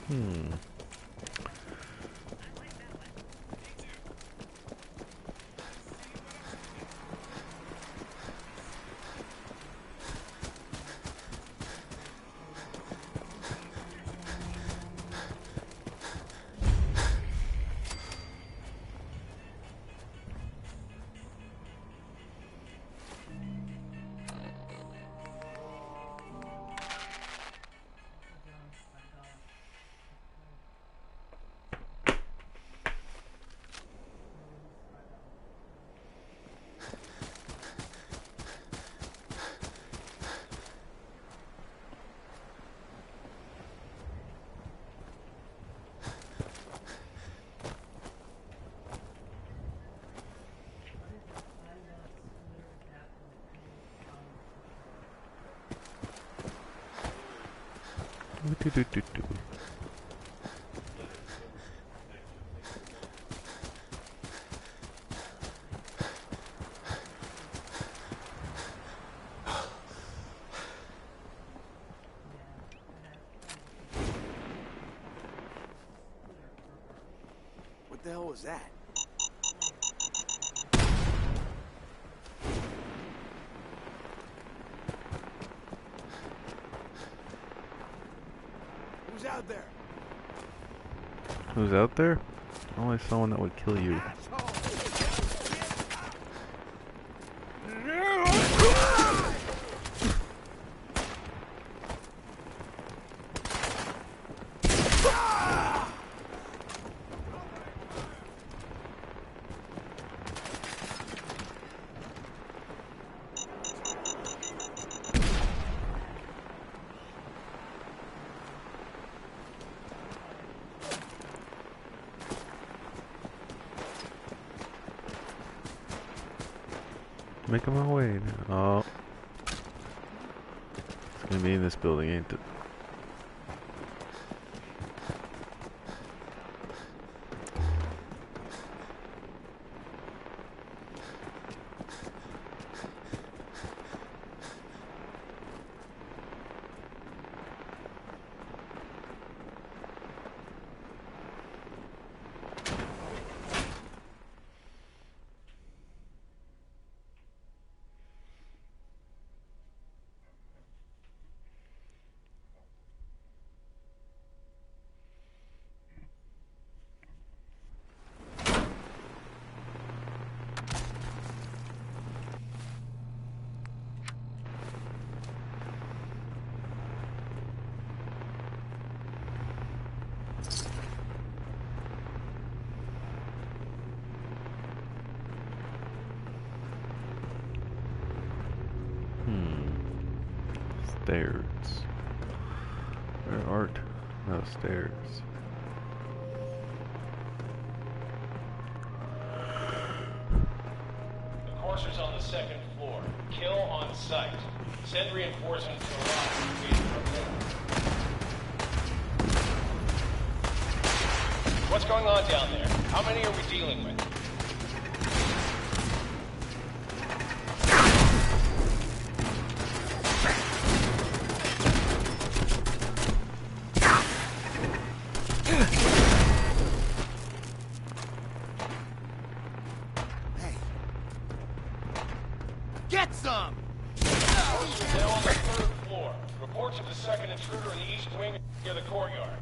Hmm. Do-do-do-do. What the hell was that? Who's out there? Who's out there? Only someone that would kill you. Making my way now. Oh. It's gonna be in this building, ain't it? Stairs. Where art? No stairs. The courser's on the second floor. Kill on sight. Send reinforcements to arrive. Wait for a minute. What's going on down there? How many are we dealing with? Get some! Courser's now on the third floor. Reports of the second intruder in the east wing near the courtyard.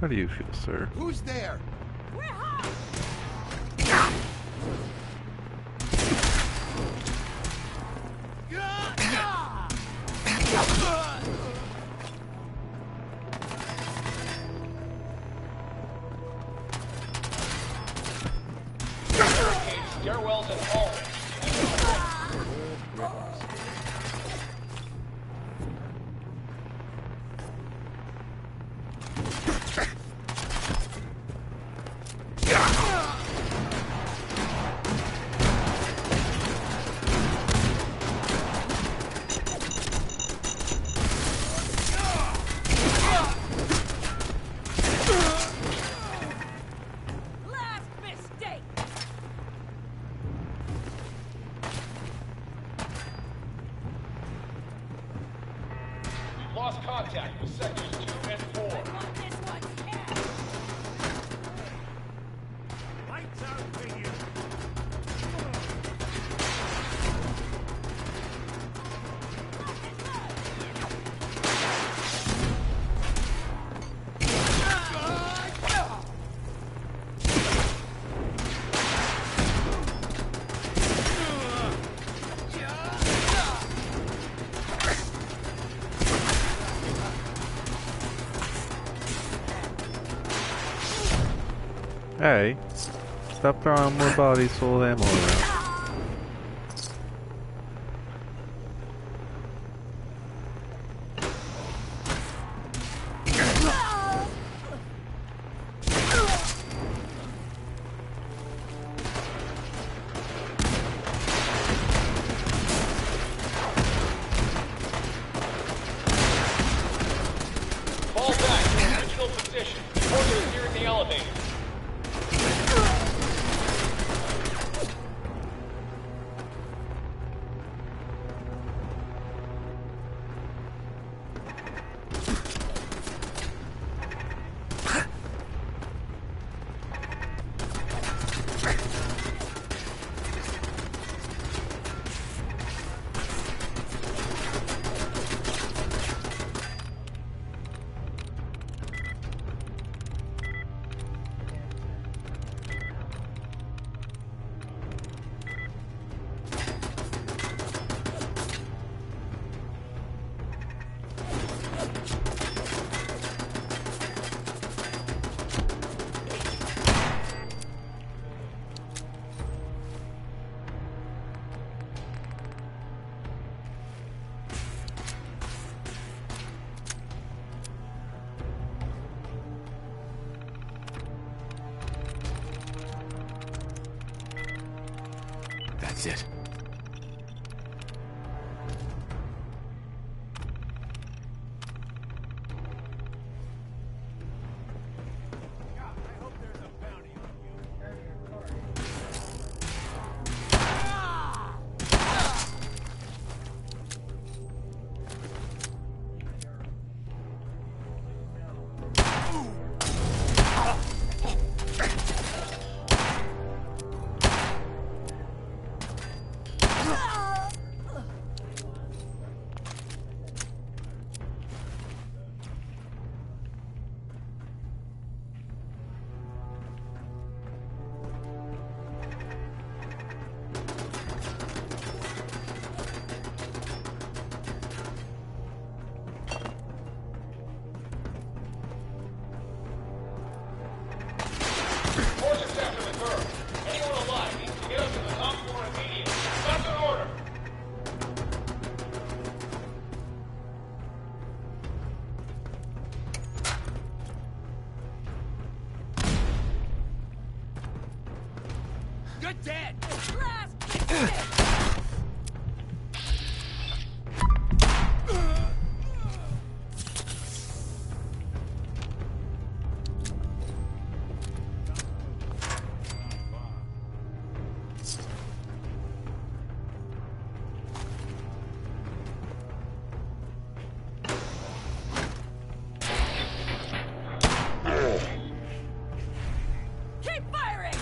How do you feel, sir? Who's there? Barricades, stairwells, and hallways. Hey, stop throwing more bodies full of ammo around. Fall back to your original position. Horses here in the elevator. That's it. Horses after the girl. Anyone alive needs to get up to the top floor immediately. That's an order. You're dead! Keep firing!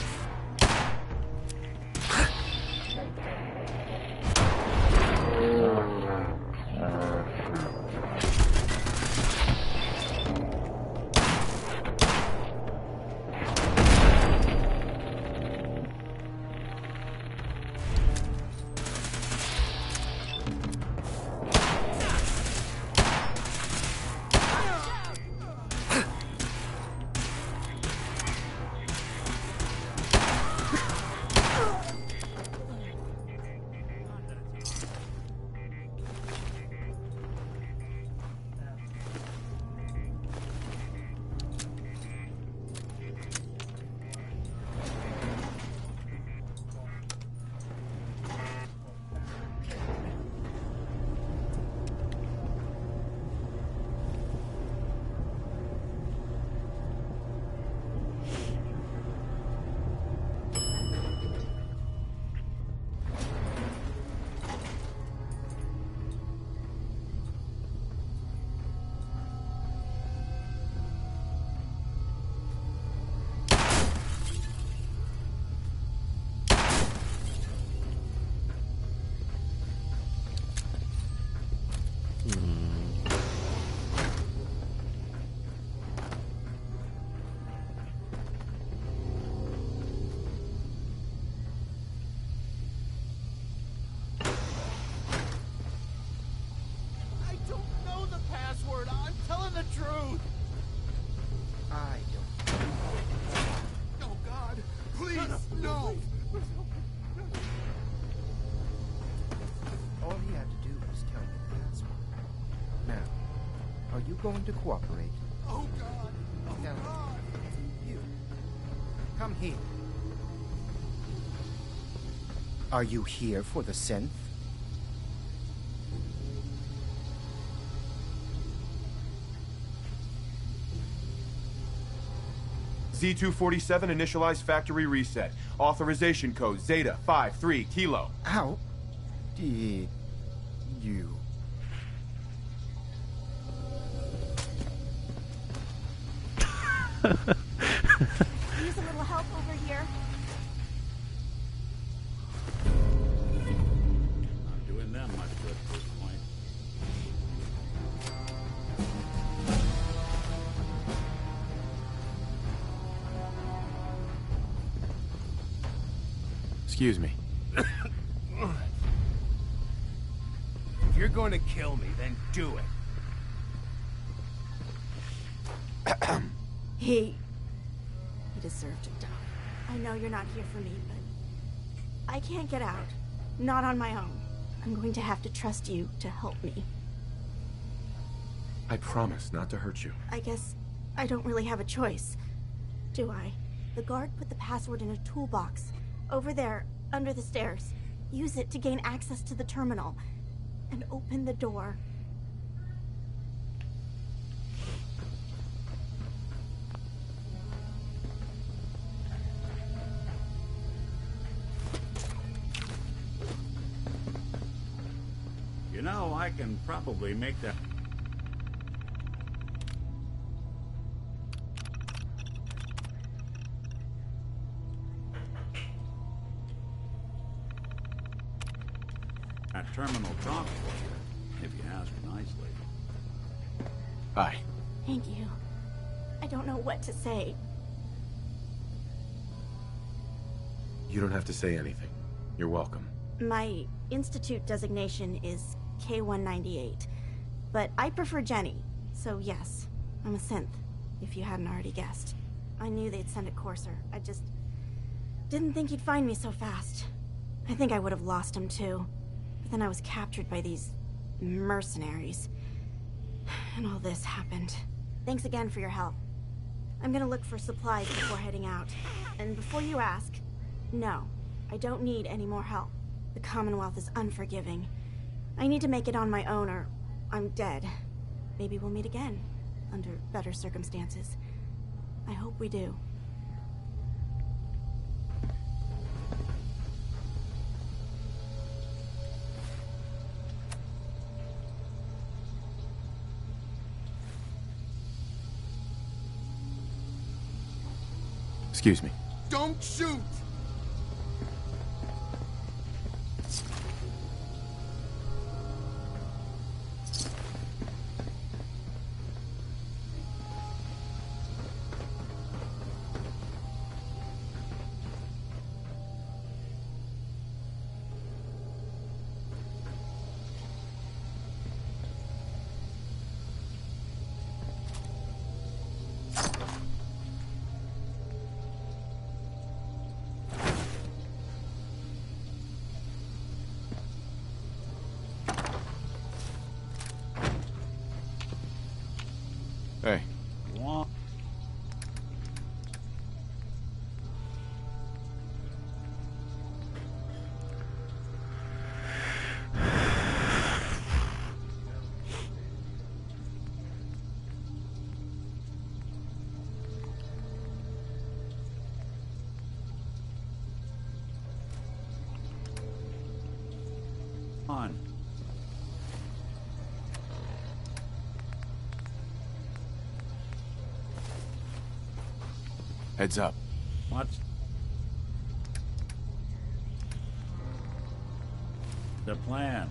No! All he had to do was tell me the password. Now, are you going to cooperate? Oh God! Oh Now, God! you. Come here. Are you here for the synth? Z247 initialize factory reset. Authorization code Zeta 53 Kilo. How did you? Use a little help over here. Not doing them much good at this point. Excuse me. If you're going to kill me, then do it. He deserved to die. I know you're not here for me, but I can't get out. Not on my own. I'm going to have to trust you to help me. I promise not to hurt you. I guess I don't really have a choice, do I? The guard put the password in a toolbox. Over there, under the stairs. Use it to gain access to the terminal. And open the door. You know, I can probably make that. That terminal talk for you, if you ask nicely. Hi. Thank you. I don't know what to say. You don't have to say anything. You're welcome. My institute designation is K-198, but I prefer Jenny, so yes, I'm a synth, if you hadn't already guessed. I knew they'd send a courser. I just didn't think he'd find me so fast. I think I would have lost him too, but then I was captured by these mercenaries, and all this happened. Thanks again for your help. I'm gonna look for supplies before heading out, and before you ask, no, I don't need any more help. The Commonwealth is unforgiving. I need to make it on my own or I'm dead. Maybe we'll meet again, under better circumstances. I hope we do. Excuse me. Don't shoot! Hey. Wah. On. Heads up. What's the plan?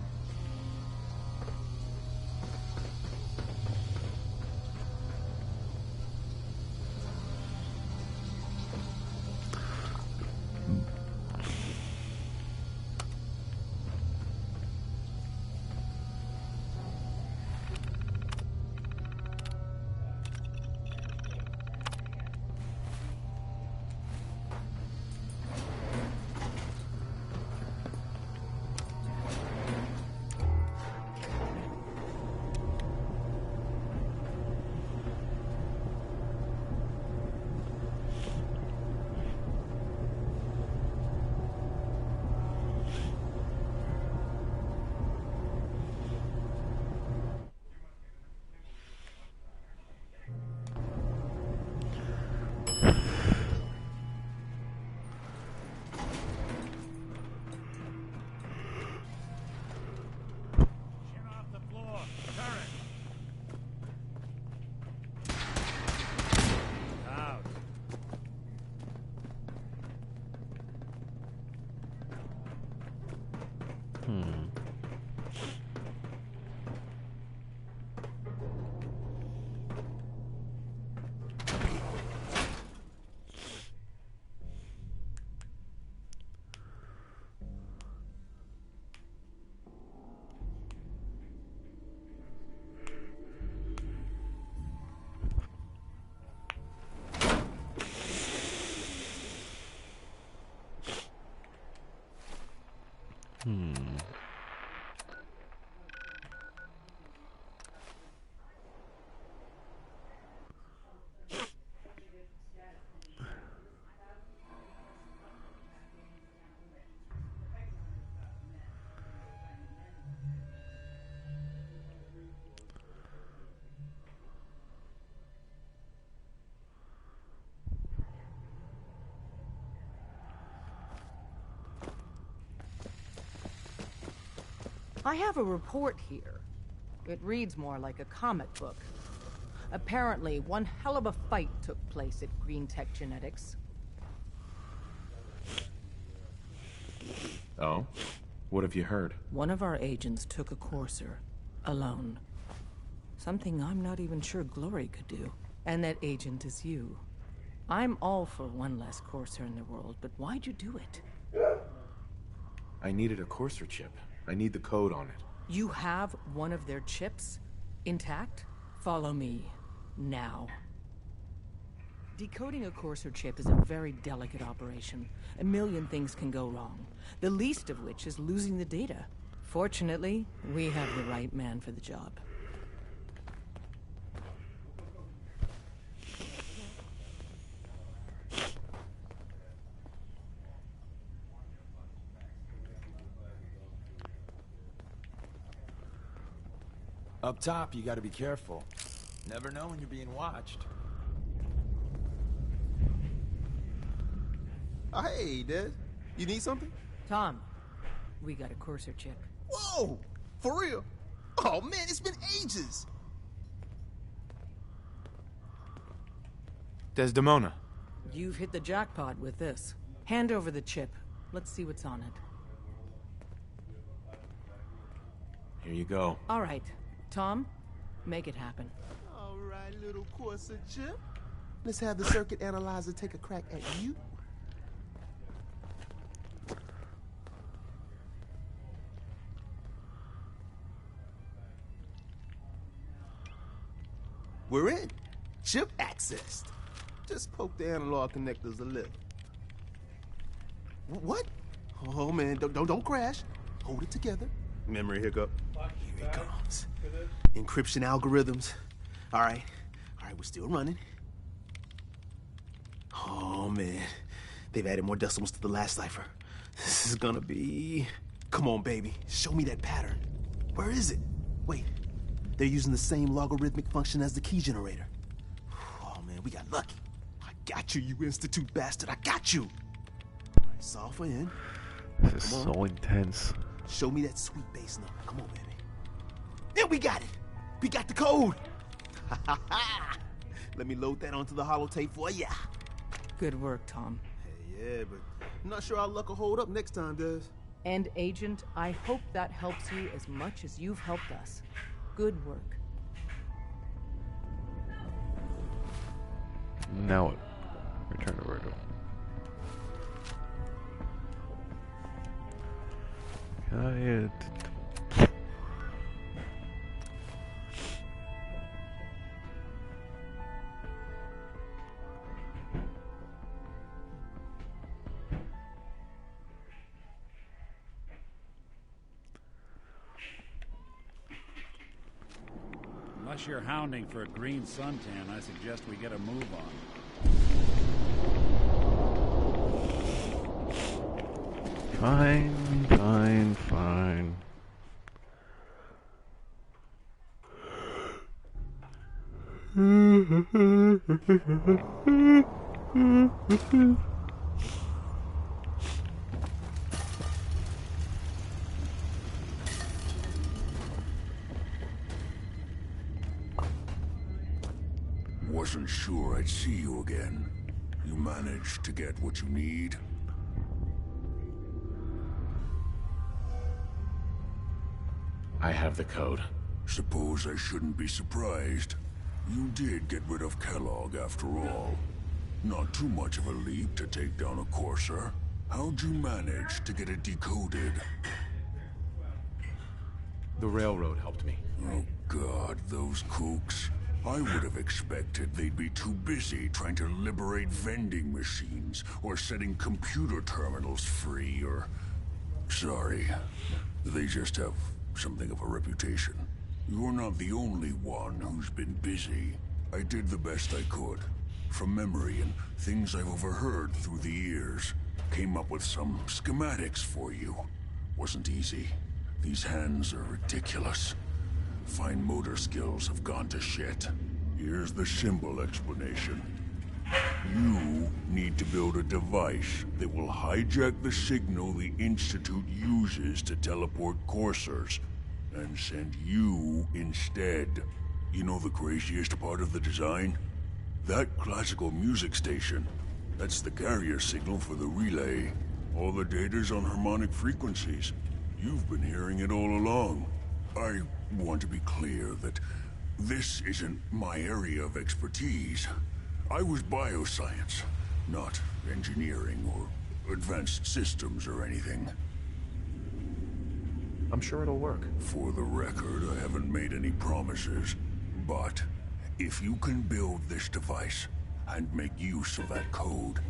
I have a report here. It reads more like a comic book. Apparently, one hell of a fight took place at Green Tech Genetics. Oh? What have you heard? One of our agents took a courser. Alone. Something I'm not even sure Glory could do. And that agent is you. I'm all for one less courser in the world, but why'd you do it? I needed a courser chip. I need the code on it. You have one of their chips? Intact? Follow me. Now. Decoding a courser chip is a very delicate operation. A million things can go wrong. The least of which is losing the data. Fortunately, we have the right man for the job. Up top, you gotta be careful. Never know when you're being watched. Hey, Des. You need something? Tom, we got a courser chip. Whoa! For real? Oh, man, it's been ages! Desdemona. You've hit the jackpot with this. Hand over the chip. Let's see what's on it. Here you go. All right. Tom, make it happen. All right, little courser chip. Let's have the circuit analyzer take a crack at you. We're in. Chip accessed. Just poke the analog connectors a little. What? Oh man, don't crash. Hold it together. Memory hiccup. Here it comes. Encryption algorithms. All right, we're still running. Oh man, they've added more decimals to the last cipher. This is gonna be... Come on, baby, show me that pattern. Where is it? Wait, they're using the same logarithmic function as the key generator. Oh man, we got lucky. I got you, you Institute bastard, I got you. All right, solve for N. This is so intense. Show me that sweet bass number. Come on, baby. Yeah, we got it. We got the code. Let me load that onto the holotape for ya. Good work, Tom. Hey, yeah, but I'm not sure our luck will hold up next time, Des. And Agent, I hope that helps you as much as you've helped us. Good work. Now what? Return to Virgil. Quiet. Unless you're hounding for a green suntan, I suggest we get a move on. Fine, fine, fine. Wasn't sure I'd see you again. You managed to get what you need? I have the code. Suppose I shouldn't be surprised. You did get rid of Kellogg after all. Not too much of a leap to take down a courser. How'd you manage to get it decoded? The railroad helped me. Oh God, those kooks. I would have expected they'd be too busy trying to liberate vending machines, or setting computer terminals free, or Sorry. They just have something of a reputation. You're not the only one who's been busy. I did the best I could. From memory and things I've overheard through the years. Came up with some schematics for you. Wasn't easy. These hands are ridiculous. Fine motor skills have gone to shit. Here's the simple explanation. You need to build a device that will hijack the signal the Institute uses to teleport coursers, and send you instead. You know the craziest part of the design? That classical music station. That's the carrier signal for the relay. All the data's on harmonic frequencies. You've been hearing it all along. I want to be clear that this isn't my area of expertise. I was bioscience, not engineering or advanced systems or anything. I'm sure it'll work. For the record, I haven't made any promises, but if you can build this device and make use of that code,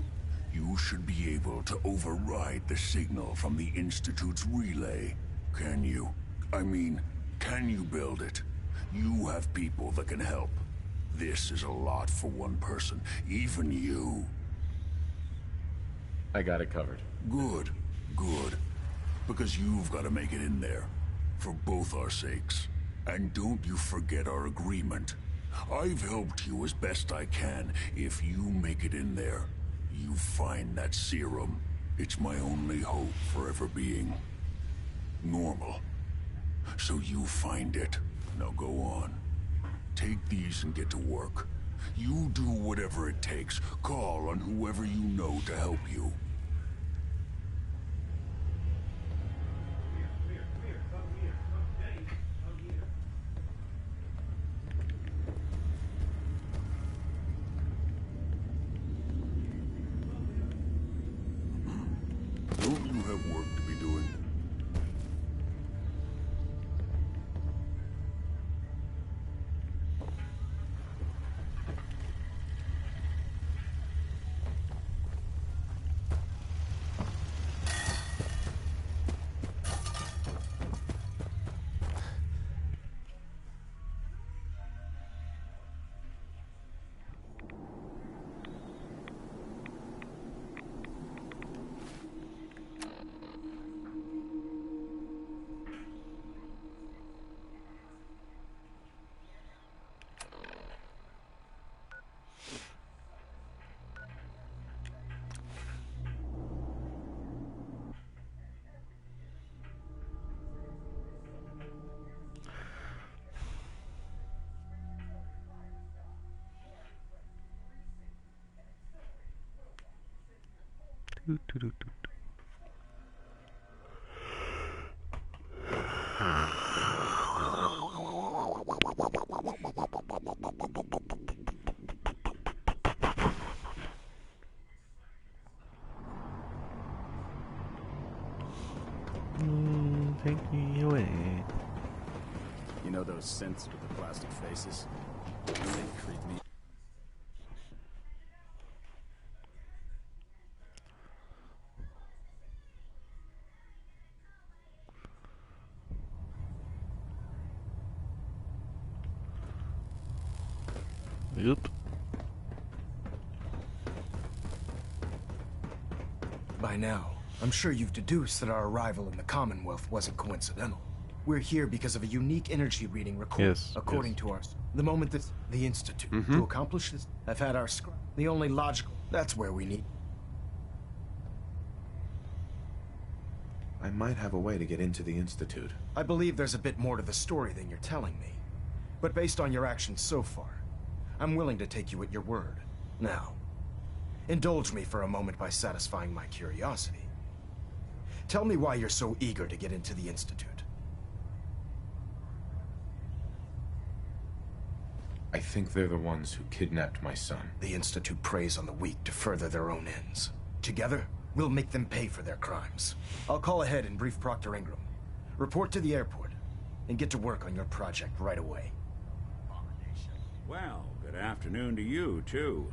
you should be able to override the signal from the Institute's relay. Can you? I mean, can you build it? You have people that can help. This is a lot for one person, even you. I got it covered. Good, good. Because you've got to make it in there. For both our sakes. And don't you forget our agreement. I've helped you as best I can. If you make it in there, you find that serum. It's my only hope for ever being normal. So you find it. Now go on. Take these and get to work. You do whatever it takes. Call on whoever you know to help you. Don't you have work to be doing? Take me away. You know those synths with the plastic faces? They creep me. Yep. By now, I'm sure you've deduced that our arrival in the Commonwealth wasn't coincidental. We're here because of a unique energy reading recorded, Yes, according yes. to our... The moment that the Institute, to accomplish this, I've had our scribe. The only logical... That's where we need... I might have a way to get into the Institute. I believe there's a bit more to the story than you're telling me. But based on your actions so far, I'm willing to take you at your word. Now, indulge me for a moment by satisfying my curiosity. Tell me why you're so eager to get into the Institute. I think they're the ones who kidnapped my son. The Institute preys on the weak to further their own ends. Together, we'll make them pay for their crimes. I'll call ahead and brief Proctor Ingram. Report to the airport, and get to work on your project right away. Well, good afternoon to you, too.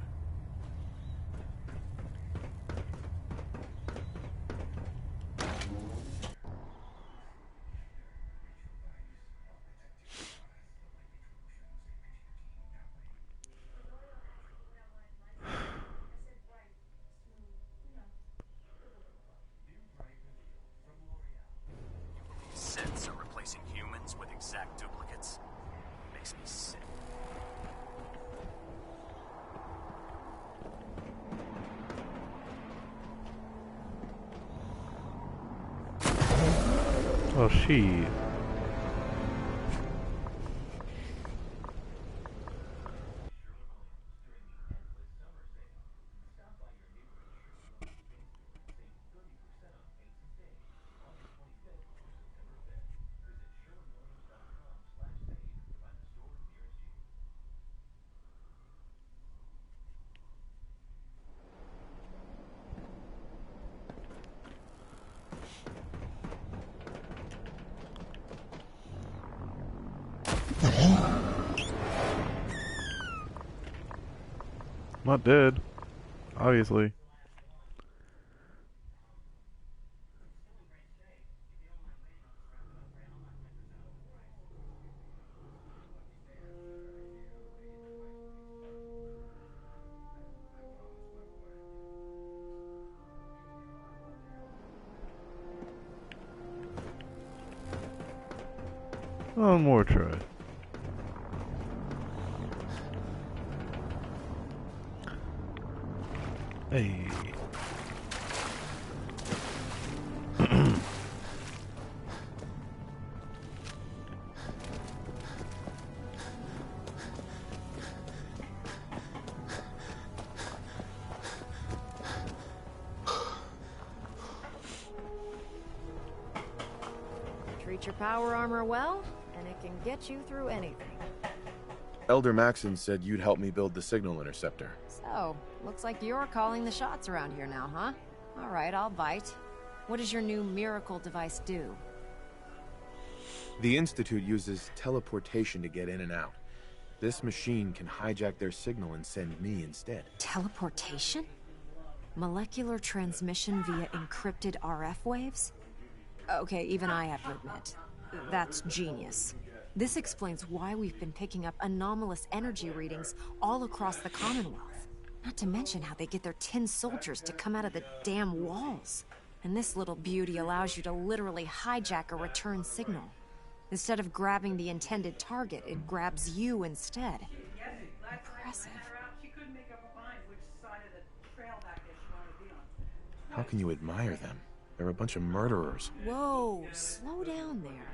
Oh, she. Not dead, obviously. One more try. Hey. Treat your power armor well, and it can get you through anything. Elder Maxon said you'd help me build the signal interceptor. So, looks like you're calling the shots around here now, huh? Alright, I'll bite. What does your new miracle device do? The Institute uses teleportation to get in and out. This machine can hijack their signal and send me instead. Teleportation? Molecular transmission via encrypted RF waves? Okay, even I have to admit, that's genius. This explains why we've been picking up anomalous energy readings all across the Commonwealth. Not to mention how they get their tin soldiers to come out of the damn walls. And this little beauty allows you to literally hijack a return signal. Instead of grabbing the intended target, it grabs you instead. Impressive. How can you admire them? They're a bunch of murderers. Whoa, slow down there.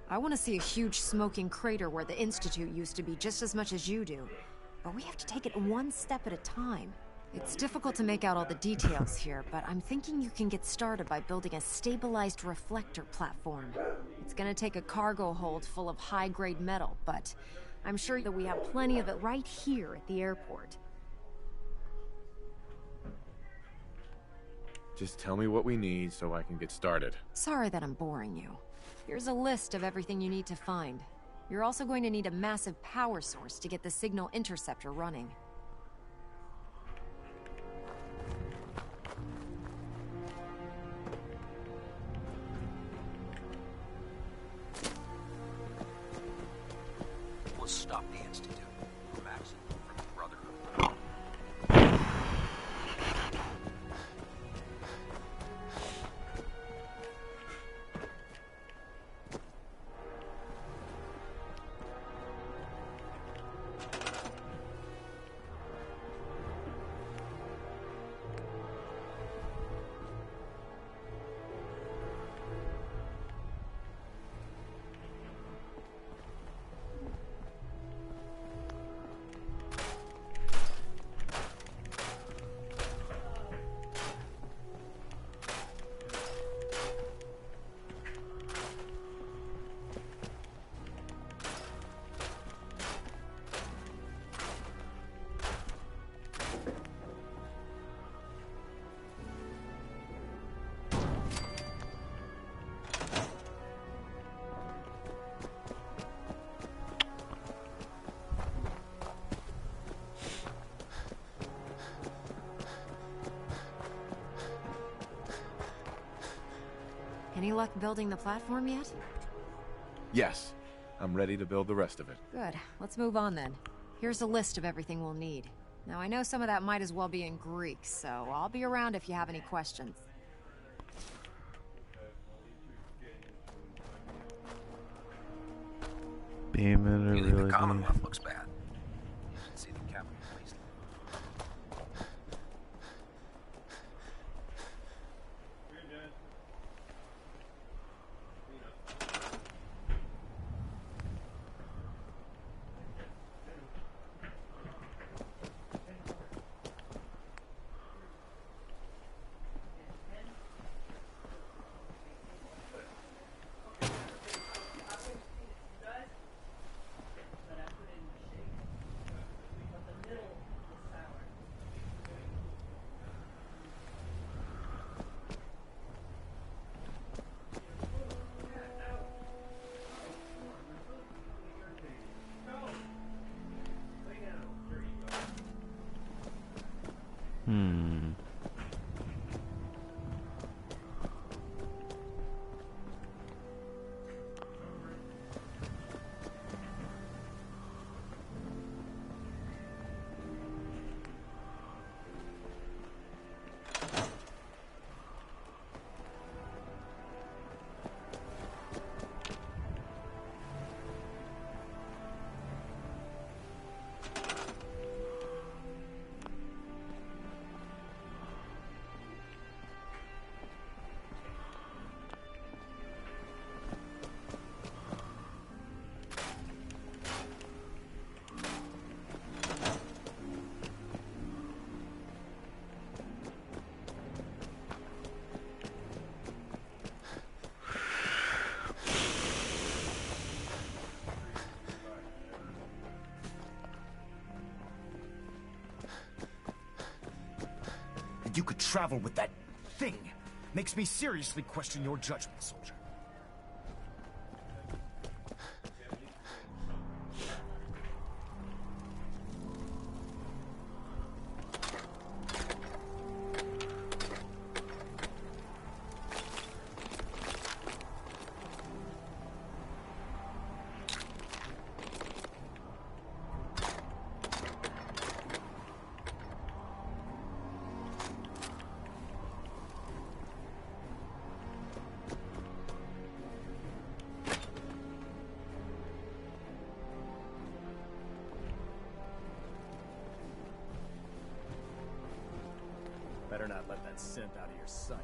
I want to see a huge smoking crater where the Institute used to be just as much as you do. But we have to take it one step at a time. It's difficult to make out all the details here, but I'm thinking you can get started by building a stabilized reflector platform. It's gonna take a cargo hold full of high-grade metal, but I'm sure that we have plenty of it right here at the airport. Just tell me what we need so I can get started. Sorry that I'm boring you. Here's a list of everything you need to find. You're also going to need a massive power source to get the signal interceptor running. We'll stop the Institute. Maxon from the Brotherhood. Any luck building the platform yet? Yes. I'm ready to build the rest of it. Good. Let's move on then. Here's a list of everything we'll need. Now, I know some of that might as well be in Greek, so I'll be around if you have any questions. Beaming or You think really the Commonwealth looks bad? See the Capitol Police. could travel with that thing makes me seriously question your judgment, soldier. Better not let that synth out of your sight.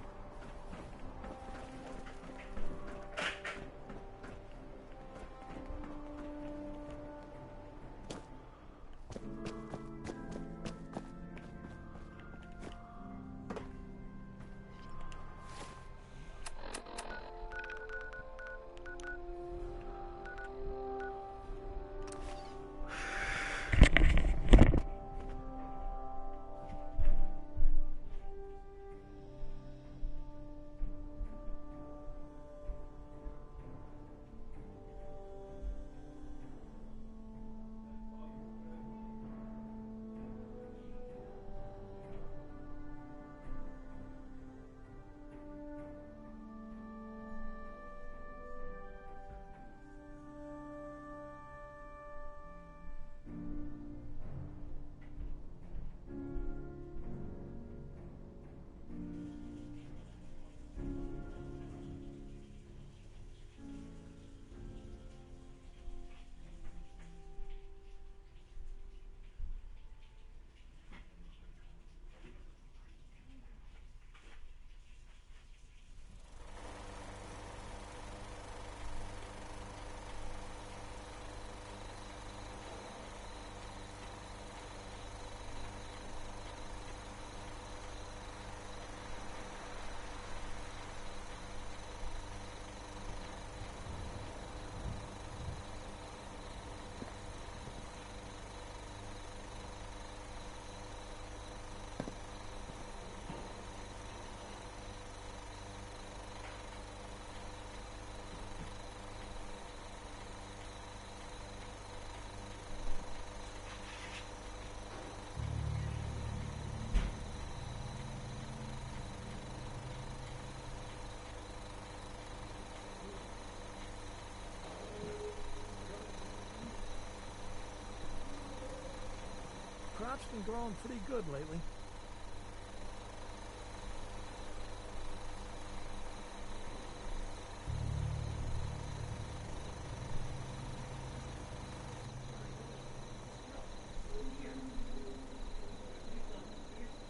Crop's been growing pretty good lately.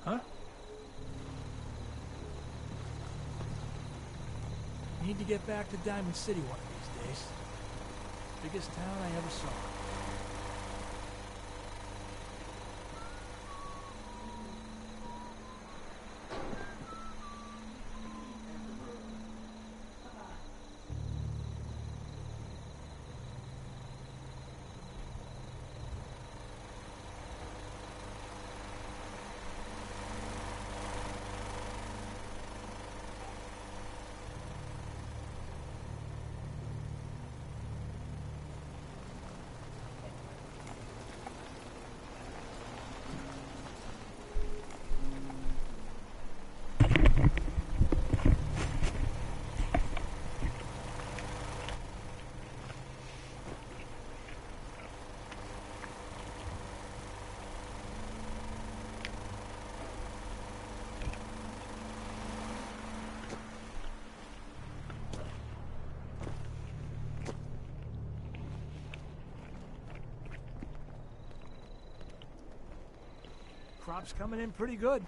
Huh? Need to get back to Diamond City one of these days. Biggest town I ever saw. Crop's coming in pretty good.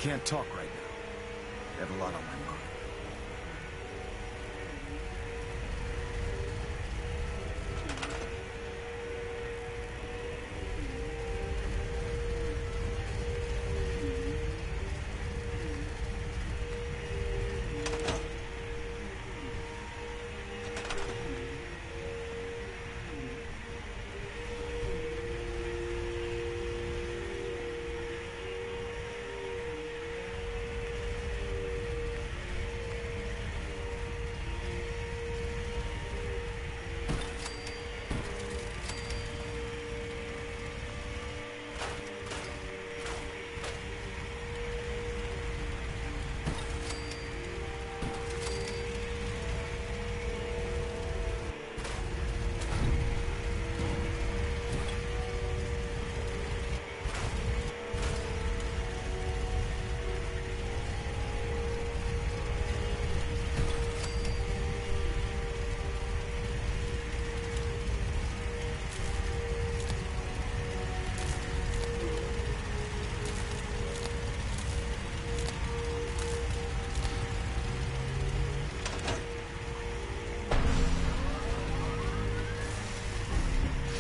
can't talk right now. I have a lot on my mind.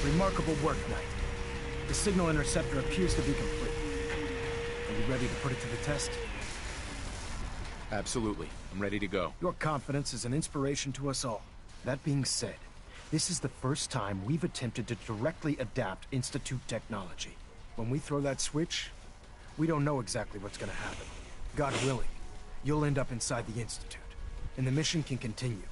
Remarkable work, Knight. The signal interceptor appears to be complete. Are you ready to put it to the test? Absolutely. I'm ready to go. Your confidence is an inspiration to us all. That being said, this is the first time we've attempted to directly adapt Institute technology. When we throw that switch, we don't know exactly what's gonna happen. God willing, you'll end up inside the Institute, and the mission can continue.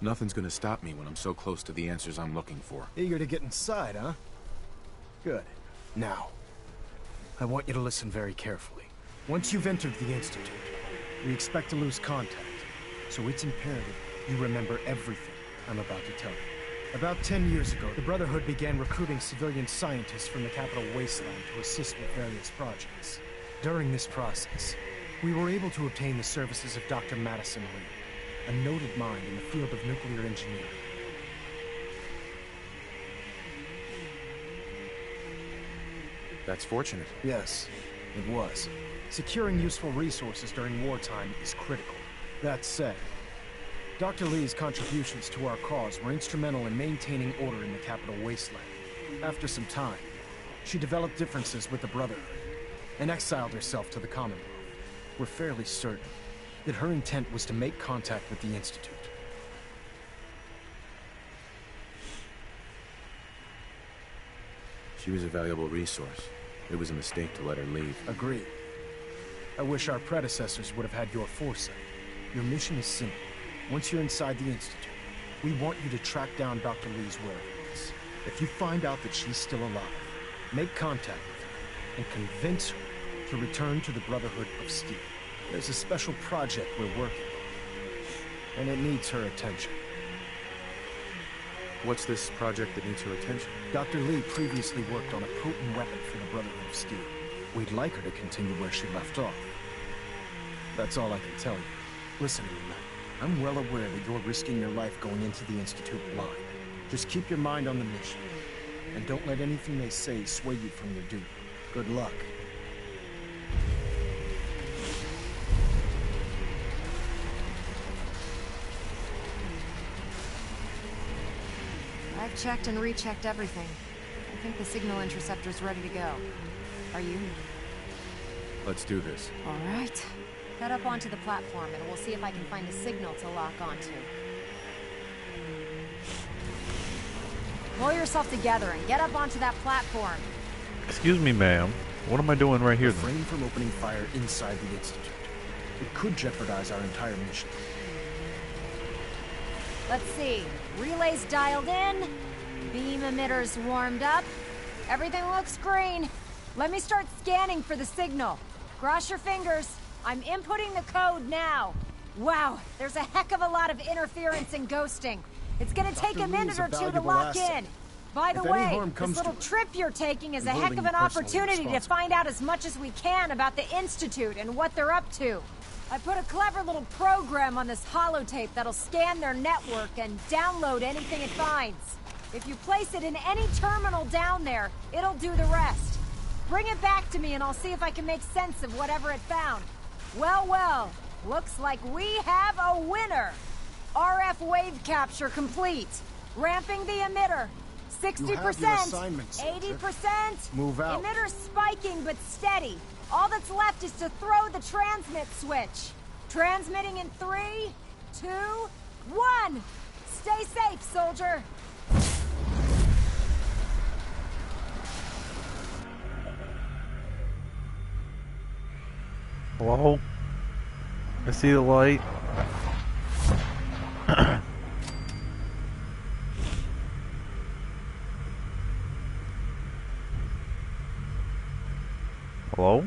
Nothing's gonna stop me when I'm so close to the answers I'm looking for. Eager to get inside, huh? Good. Now, I want you to listen very carefully. Once you've entered the Institute, we expect to lose contact, so it's imperative you remember everything I'm about to tell you. About 10 years ago, the Brotherhood began recruiting civilian scientists from the capital wasteland to assist with various projects. During this process, we were able to obtain the services of Dr. Madison Lee, a noted mind in the field of nuclear engineering. That's fortunate. Yes, it was. Securing useful resources during wartime is critical. That said, Dr. Lee's contributions to our cause were instrumental in maintaining order in the capital wasteland. After some time, she developed differences with the Brotherhood and exiled herself to the Commonwealth. We're fairly certain that her intent was to make contact with the Institute. She was a valuable resource. It was a mistake to let her leave. Agreed. I wish our predecessors would have had your foresight. Your mission is simple. Once you're inside the Institute, we want you to track down Dr. Lee's whereabouts. If you find out that she's still alive, make contact with her and convince her to return to the Brotherhood of Steel. There's a special project we're working on, and it needs her attention. What's this project that needs her attention? Dr. Lee previously worked on a potent weapon for the Brotherhood of Steel. We'd like her to continue where she left off. That's all I can tell you. Listen to me, Matt. I'm well aware that you're risking your life going into the Institute blind. Just keep your mind on the mission, and don't let anything they say sway you from your duty. Good luck. I've checked and rechecked everything. I think the signal interceptor's ready to go. Are you? Let's do this. All right. Head up onto the platform and we'll see if I can find a signal to lock onto. Pull yourself together and get up onto that platform. Excuse me, ma'am. What am I doing right here, then? Refrain from opening fire inside the Institute. It could jeopardize our entire mission. Let's see. Relays dialed in. Beam emitters warmed up. Everything looks green. Let me start scanning for the signal. Cross your fingers. I'm inputting the code now. Wow, there's a heck of a lot of interference and ghosting. It's gonna take a minute or two to lock in. By the way, this little trip you're taking is a heck of an opportunity to find out as much as we can about the Institute and what they're up to. I put a clever little program on this holotape that'll scan their network and download anything it finds. If you place it in any terminal down there, it'll do the rest. Bring it back to me and I'll see if I can make sense of whatever it found. Well, well. Looks like we have a winner. RF wave capture complete. Ramping the emitter. 60%, You have your assignment, soldier. 80%. Move out. Emitter spiking but steady. All that's left is to throw the transmit switch. Transmitting in 3, 2, 1. Stay safe, soldier. Hello? I see the light. Hello?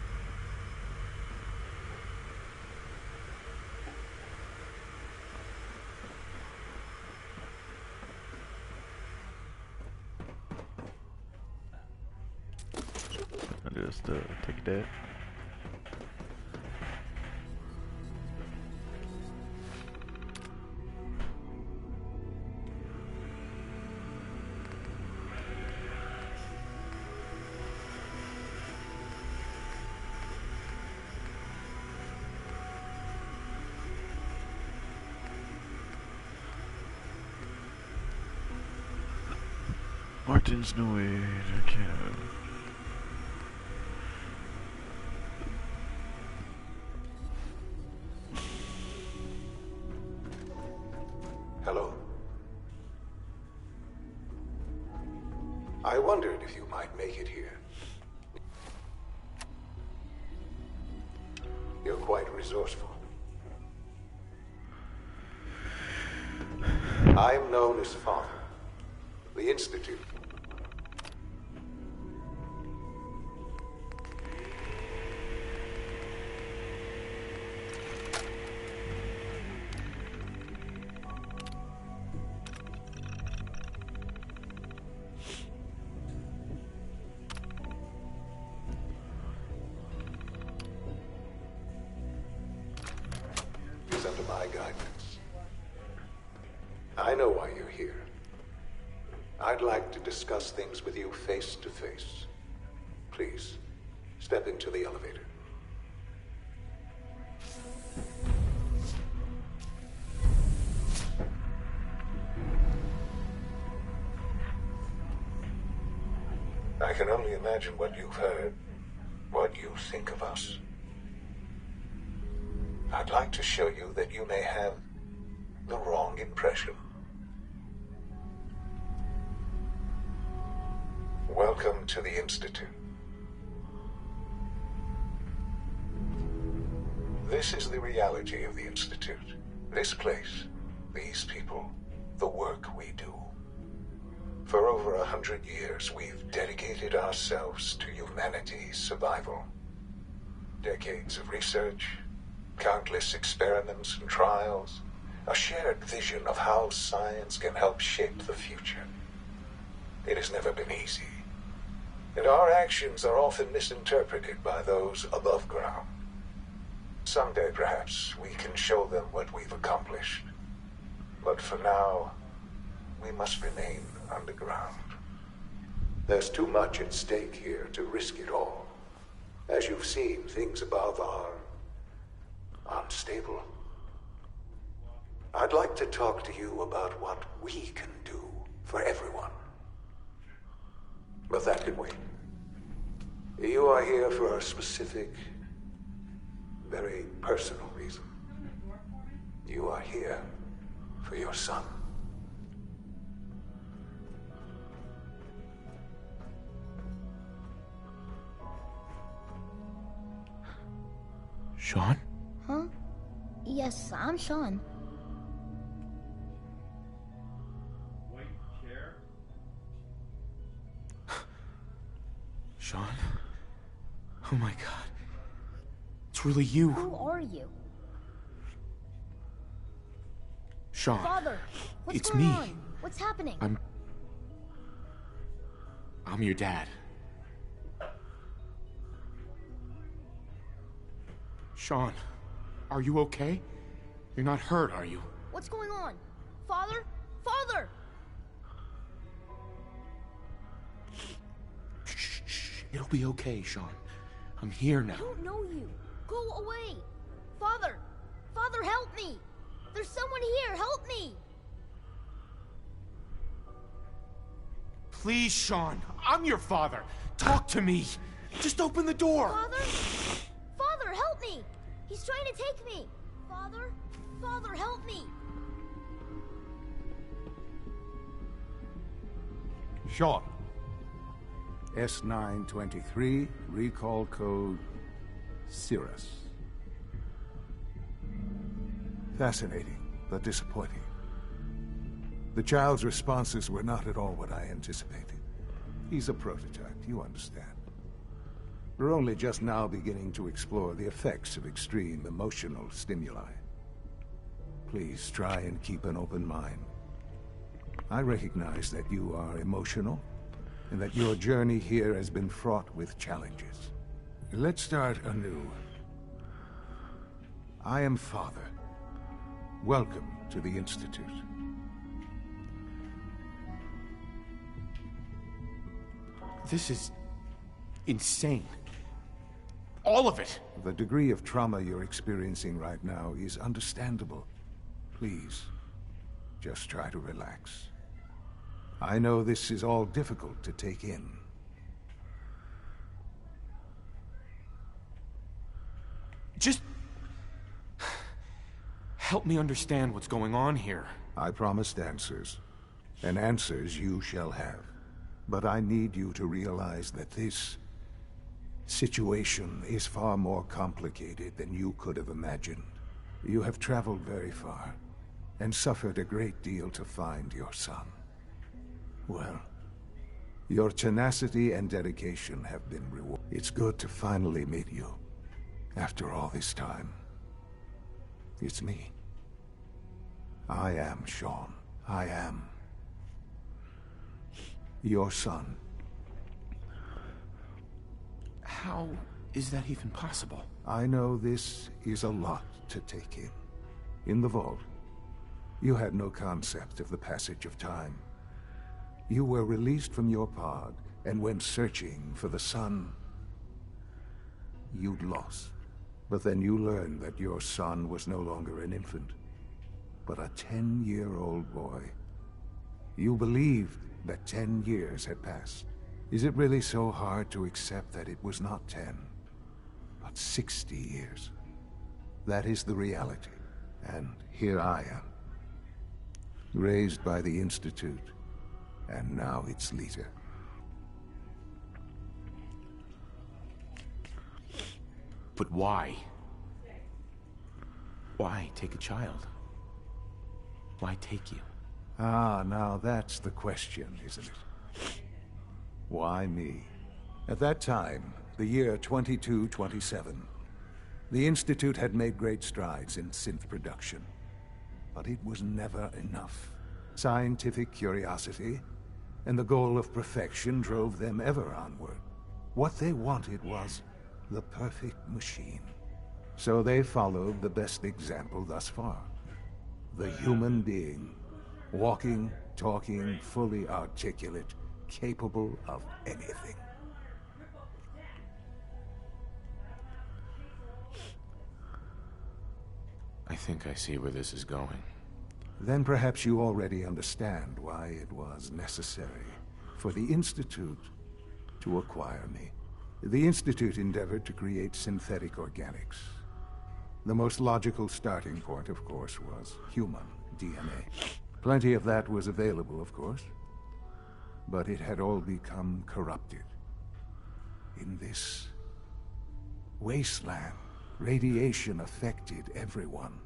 I just take that. Martin's Noid, okay. Hello? I wondered if you might make it here. You're quite resourceful. I'm known as Father. The Institute. Is under my guidance. I know why you're here. I'd like to discuss things with you face to face. Please, step into the elevator. I can only imagine what you've heard, what you think of us. I'd like to show you that you may have the wrong impression. Welcome to the Institute. This is the reality of the Institute. This place, these people, the work we do. For over 100 years, we've dedicated ourselves to humanity's survival. Decades of research, countless experiments and trials, a shared vision of how science can help shape the future. It has never been easy, and our actions are often misinterpreted by those above ground. Someday, perhaps, we can show them what we've accomplished. But for now, we must remain underground. There's too much at stake here to risk it all. As you've seen, things above are unstable. I'd like to talk to you about what we can do for everyone. But that can wait. You are here for a specific, very personal reason. You are here for your son. Sean? Huh? Yes, I'm Sean. Sean? Oh my god. It's really you. Who are you? Sean. Father, what's It's going me. on? What's happening? I'm your dad. Sean, are you okay? You're not hurt, are you? What's going on? Father? Father! It'll be okay, Sean. I'm here I now. don't know you. Go away. Father! Father, help me! There's someone here, help me! Please, Sean. I'm your father. Talk to me. Just open the door. Father? Father, help me! He's trying to take me! Father? Father, help me! Sean. S923, recall code Cirrus. Fascinating, but disappointing. The child's responses were not at all what I anticipated. He's a prototype, you understand. We're only just now beginning to explore the effects of extreme emotional stimuli. Please try and keep an open mind. I recognize that you are emotional, and that your journey here has been fraught with challenges. Let's start anew. I am Father. Welcome to the Institute. This is insane. All of it. The degree of trauma you're experiencing right now is understandable. Please, just try to relax. I know this is all difficult to take in. Just help me understand what's going on here. I promised answers, and answers you shall have. But I need you to realize that this situation is far more complicated than you could have imagined. You have traveled very far, and suffered a great deal to find your son. Well, your tenacity and dedication have been rewarded. It's good to finally meet you, after all this time. It's me. I am Sean. I am your son. How is that even possible? I know this is a lot to take in. In the vault, you had no concept of the passage of time. You were released from your pod and went searching for the son you'd lost. But then you learned that your son was no longer an infant, but a 10-year-old boy. You believed that 10 years had passed. Is it really so hard to accept that it was not 10, but 60 years? That is the reality. And here I am, raised by the Institute, and now its leader. But why? Why take a child? Why take you? Ah, now that's the question, isn't it? Why me? At that time, the year 2227, the Institute had made great strides in synth production. But it was never enough. Scientific curiosity and the goal of perfection drove them ever onward. What they wanted was the perfect machine. So they followed the best example thus far. The human being. Walking, talking, fully articulate, capable of anything. I think I see where this is going. Then perhaps you already understand why it was necessary for the Institute to acquire me. The Institute endeavored to create synthetic organics. The most logical starting point, of course, was human DNA. Plenty of that was available, of course, but it had all become corrupted. In this wasteland, radiation affected everyone.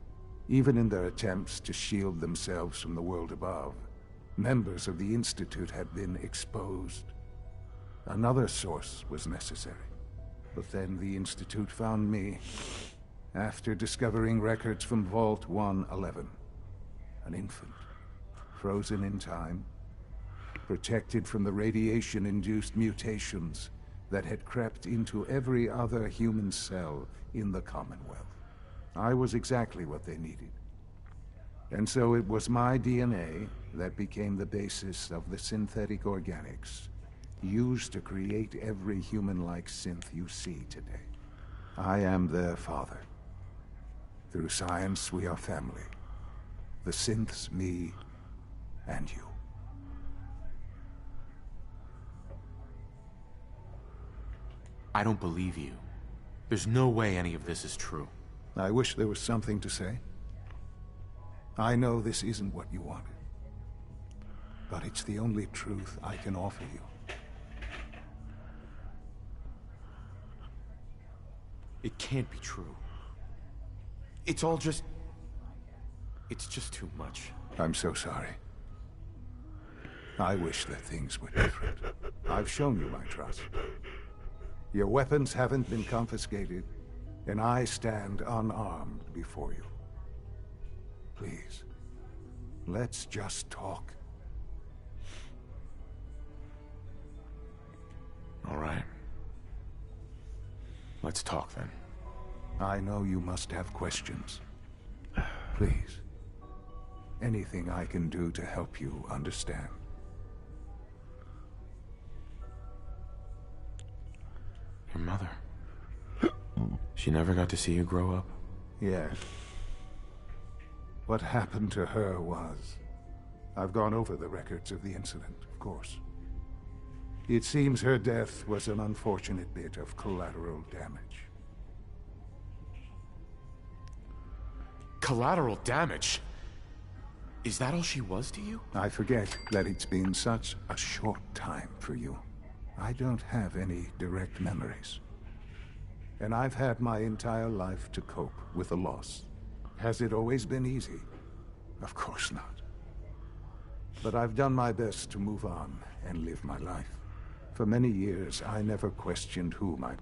Even in their attempts to shield themselves from the world above, members of the Institute had been exposed. Another source was necessary. But then the Institute found me after discovering records from Vault 111. An infant, frozen in time, protected from the radiation-induced mutations that had crept into every other human cell in the Commonwealth. I was exactly what they needed. And so it was my DNA that became the basis of the synthetic organics used to create every human-like synth you see today. I am their father. Through science, we are family. The synths, me, and you. I don't believe you. There's no way any of this is true. I wish there was something to say. I know this isn't what you wanted. But it's the only truth I can offer you. It can't be true. It's all just... It's just too much. I'm so sorry. I wish that things were different. I've shown you my trust. Your weapons haven't been confiscated, and I stand unarmed before you. Please, let's just talk. All right. Let's talk then. I know you must have questions. Please, anything I can do to help you understand. Your mother. She never got to see you grow up? Yes. What happened to her was... I've gone over the records of the incident, of course. It seems her death was an unfortunate bit of collateral damage. Collateral damage? Is that all she was to you? I forget that it's been such a short time for you. I don't have any direct memories. And I've had my entire life to cope with the loss. Has it always been easy? Of course not. But I've done my best to move on and live my life. For many years, I never questioned who my...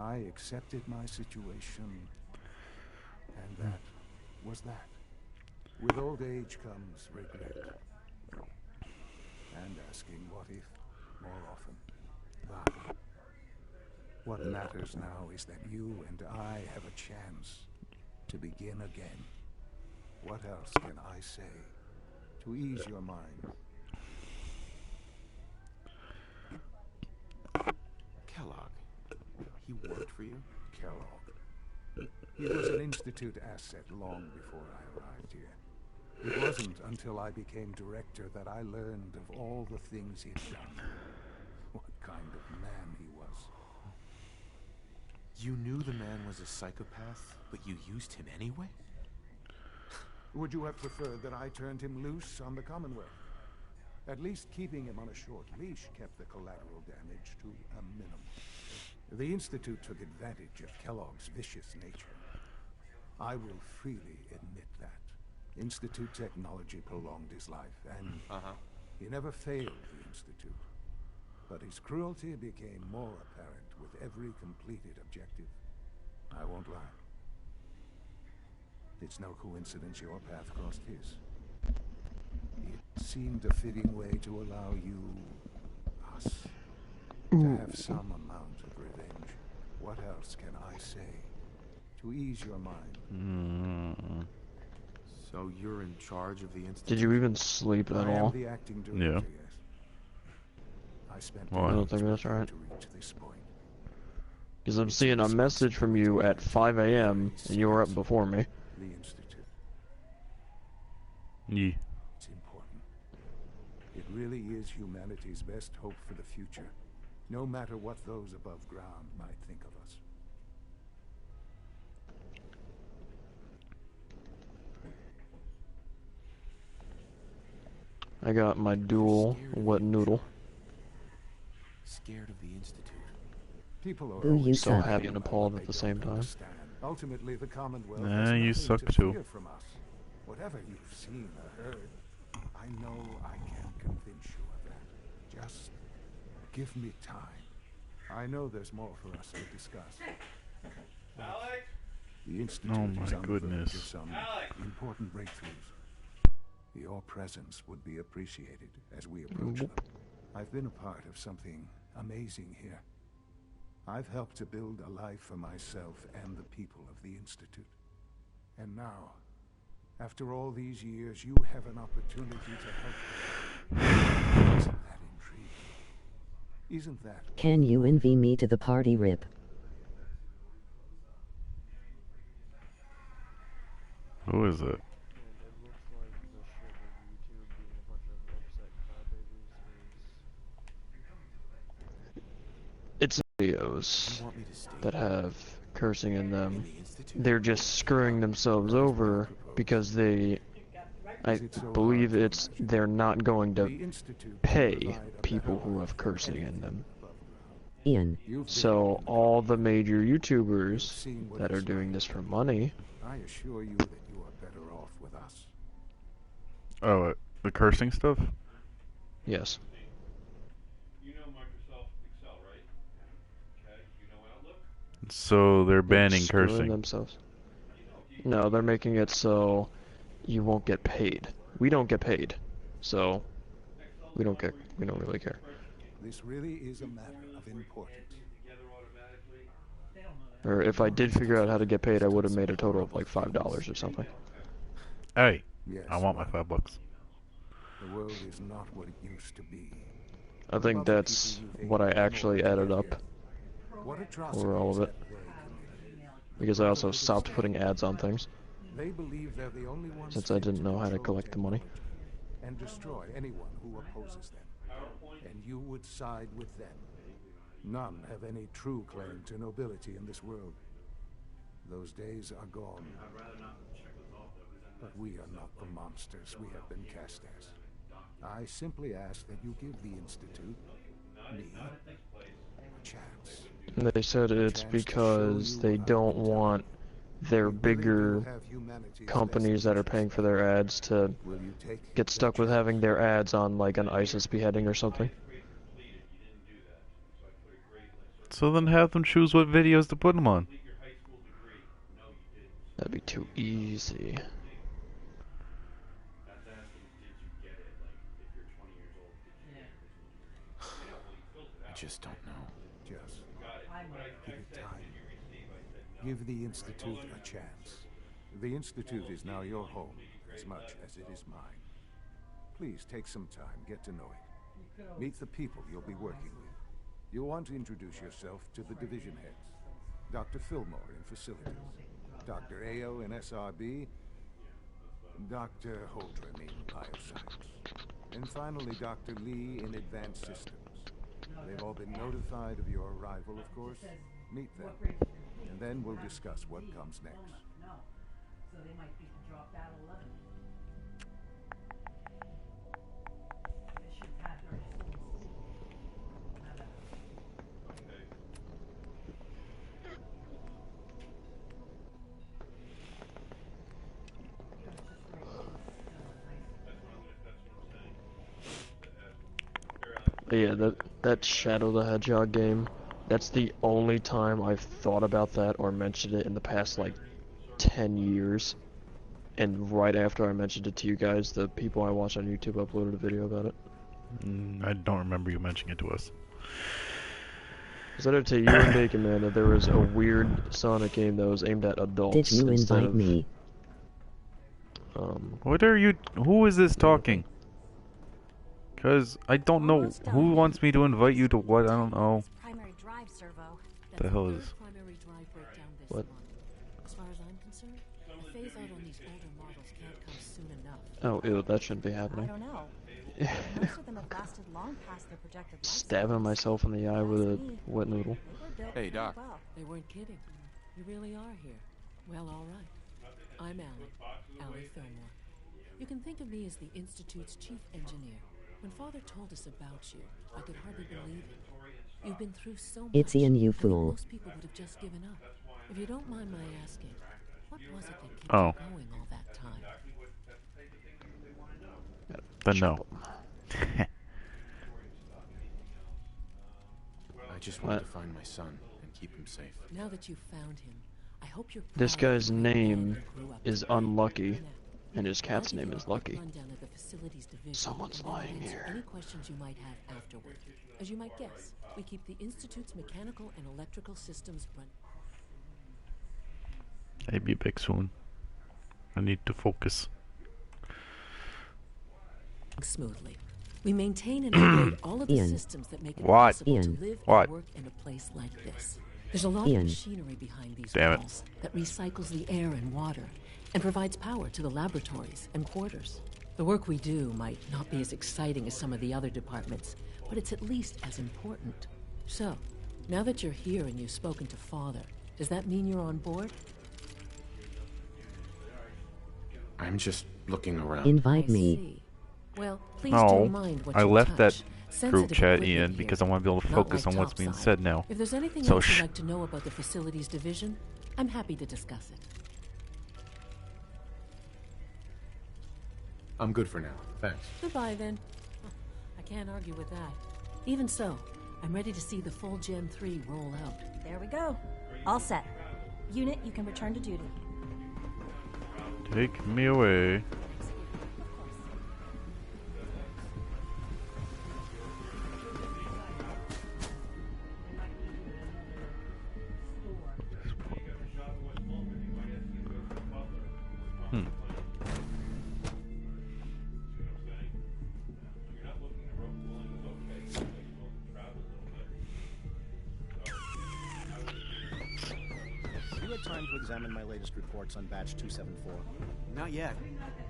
I accepted my situation, and that was that. With old age comes regret. and asking what if more often. But what matters now is that you and I have a chance to begin again. What else can I say to ease your mind? Kellogg. He worked for you? Kellogg. He was an Institute asset long before I arrived here. It wasn't until I became director that I learned of all the things he'd done. What kind of man he was. You knew the man was a psychopath, but you used him anyway? Would you have preferred that I turned him loose on the Commonwealth? At least keeping him on a short leash kept the collateral damage to a minimum. The Institute took advantage of Kellogg's vicious nature. I will freely admit that. Institute technology prolonged his life, and he never failed the Institute. But his cruelty became more apparent with every completed objective. I won't lie. It's no coincidence your path crossed his. It seemed a fitting way to allow you, us, to have some amount of revenge. What else can I say to ease your mind? So you're in charge of the Institute? Did you even sleep at all? The acting director, Yeah. yes. I spent Well, I don't think that's right. to reach this point. Because I'm seeing a message from you at 5 a.m. and you were up before me. The Institute. Yeah. It's important. It really is humanity's best hope for the future, no matter what those above ground might think of us. I got my dual wet noodle. Scared of the Institute. People are Ooh, you always so so happy and appalled at the same time. Ultimately, the Commonwealth Nah, has you nothing suck to too. fear from us. Whatever you've seen or heard, I know I can convince you of that. Just give me time. I know there's more for us to discuss. Alex? The Institute Oh my is on the verge goodness. of some important breakthroughs. Your presence would be appreciated as we approach them. I've been a part of something amazing here. I've helped to build a life for myself and the people of the Institute. And now, after all these years, you have an opportunity to help. Isn't that intriguing? Isn't that... Can you envy me to the party, Rip? Who is it? It's videos that have cursing in them. They're just screwing themselves over because I believe they're not going to pay people who have cursing in them. Ian. So all the major YouTubers that are doing this for money. I assure you that you are better off with us. Oh, the cursing stuff? Yes. You know Microsoft Excel, right? Okay. You know Outlook? So they're banning Screwing cursing. themselves. No, they're making it so you won't get paid. We don't get paid, so we don't care. We don't really care. This really is a matter of importance. Or if I did figure out how to get paid, I would have made a total of like $5 or something. Hey, Yes, I want my $5. The world is not what it used to be. I think that's what I actually added up What over all of it. Because I also stopped putting ads on things, They believe they're the only ones since I didn't know how to collect the money. and destroy anyone who opposes them. And you would side with them. None have any true claim to nobility in this world. Those days are gone. But we are not the monsters we have been cast as. I simply ask that you give the Institute, me, a chance. And they said it's because they don't want their bigger companies that are paying for their ads to get stuck with having their ads on like an ISIS beheading or something. So then have them choose what videos to put them on. That'd be too easy. just don't know. Just give it time. Give the Institute a chance. The Institute is now your home, as much as it is mine. Please take some time, get to know it. Meet the people you'll be working with. You'll want to introduce yourself to the division heads. Dr. Fillmore in facilities, Dr. Ayo in SRB, Dr. Holdren in bioscience, and finally Dr. Lee in advanced systems. They've all been notified of your arrival, of course. Meet them, and then we'll discuss what comes next. So they might beat the drop battle 11. They should have their Yeah, that Shadow the Hedgehog game, that's the only time I've thought about that or mentioned it in the past, like, 10 years. And right after I mentioned it to you guys, the people I watch on YouTube uploaded a video about it. I don't remember you mentioning it to us. I said it to you and Bacon Man that there was a weird Sonic game that was aimed at adults. Did you invite me? What are you... Who is this talking? Because I don't know who wants me to invite you to what. I don't know. Primary drive servo. The hell is... Primary drive breakdown this What? month. As far as I'm concerned, the phase out on these older models can't come soon enough. Oh, ew, that shouldn't be happening. I don't know. Most of them have lasted long past their projected life. Stabbing myself in the eye with a wet noodle. Hey, Doc. They weren't kidding. You really are here. Well, all right. I'm Allie Fillmore. You can think of me as the Institute's chief engineer. When Father told us about you, I could hardly believe it. You've been through so much. It's Ian, you I think fool. most people would have just given up. If you don't mind my asking, what was it that kept Oh. you going all that time? But no. I just want to find my son and keep him safe. Now that you've found him, I hope you're This proud guy's of the man name who grew up is with you. Unlucky, Now, and his cat's I'll give name you is a quick Lucky. rundown of the facilities division, Someone's and then lying answer here. Any questions you might have afterward. As you might guess, we keep the Institute's mechanical and electrical systems running I'll be back soon. I need to focus. smoothly. We maintain and operate all of the Ian. systems that make it What? possible Ian. to live What? and work in a place like this. There's a lot Ian. of machinery behind these Damn it. walls that recycles the air and water and provides power to the laboratories and quarters. The work we do might not be as exciting as some of the other departments, but it's at least as important. So, now that you're here and you've spoken to Father, does that mean you're on board? I'm just looking around. Invite I me. see. Well, please No, don't mind what I you left touch. that group Sensitive chat, equipment Ian, here, because I want to be able to not focus like on what's being topside. said now. If there's anything So else you'd like to know about the facilities division, I'm happy to discuss it. I'm good for now. Thanks. Goodbye, then. Oh, I can't argue with that. Even so, I'm ready to see the full Gen 3 roll out. There we go. All set. Unit, you can return to duty. Take me away. Have you had time to examine my latest reports on Batch 274? Not yet.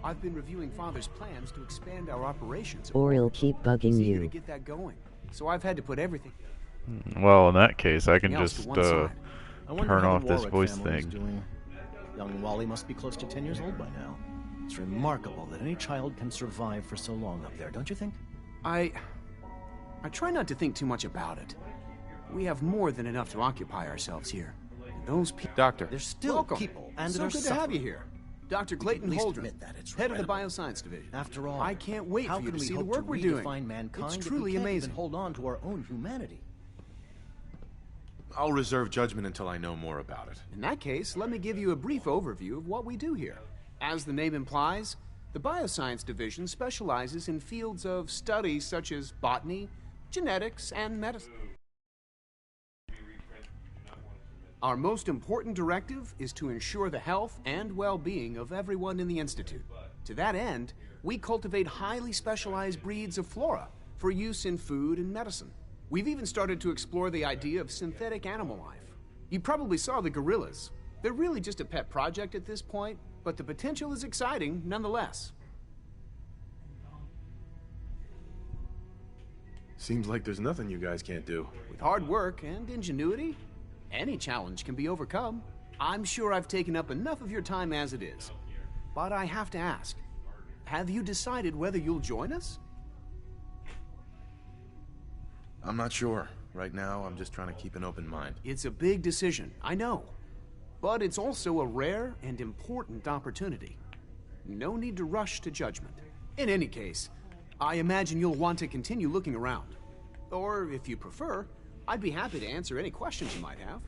I've been reviewing Father's plans to expand our operations. Or he'll keep bugging He's eager to you. get that going. So I've had to put everything. Well, in that case, I can Everything else just to one side. I wonder turn how off the this Warwick voice family is thing. doing. Young Wally must be close to 10 years old by now. It's remarkable that any child can survive for so long up there, don't you think? I try not to think too much about it. We have more than enough to occupy ourselves here. And those people... Doctor. There's still Welcome. people, and so they're good to have you suffering. here. Dr. We can Clayton at least Holdren, admit that it's head of the incredible. Bioscience Division. After all, I can't wait how for you can to we see the hope work to we're doing. redefine mankind It's if truly we can't amazing. even hold on to our own humanity? I'll reserve judgment until I know more about it. In that case, let me give you a brief overview of what we do here. As the name implies, the Bioscience Division specializes in fields of study such as botany, genetics, and medicine. Our most important directive is to ensure the health and well-being of everyone in the Institute. To that end, we cultivate highly specialized breeds of flora for use in food and medicine. We've even started to explore the idea of synthetic animal life. You probably saw the gorillas. They're really just a pet project at this point, but the potential is exciting nonetheless. Seems like there's nothing you guys can't do. With hard work and ingenuity, any challenge can be overcome. I'm sure I've taken up enough of your time as it is. But I have to ask, have you decided whether you'll join us? I'm not sure. Right now, I'm just trying to keep an open mind. It's a big decision, I know. But it's also a rare and important opportunity. No need to rush to judgment. In any case, I imagine you'll want to continue looking around. Or, if you prefer, I'd be happy to answer any questions you might have.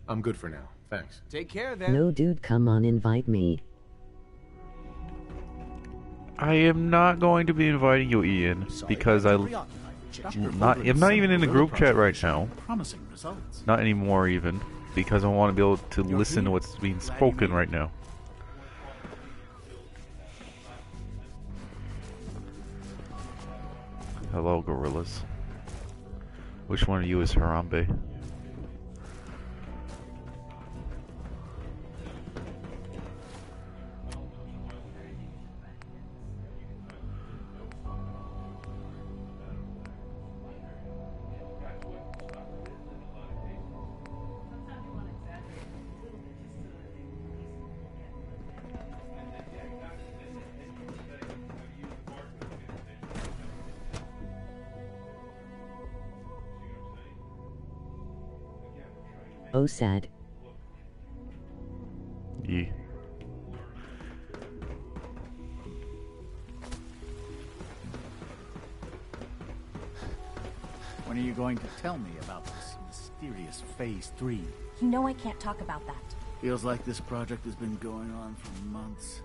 I'm good for now. Thanks. Take care, then. No, dude, come on, invite me. I am not going to be inviting you, Ian, because I'm not even in the group chat right now. Promising results. Not anymore, even, because I want to be able to listen to what's being spoken right now. Hello, gorillas. Which one of you is Harambe? Oh, sad. Yeah. When are you going to tell me about this mysterious Phase 3? You know I can't talk about that. Feels like this project has been going on for months.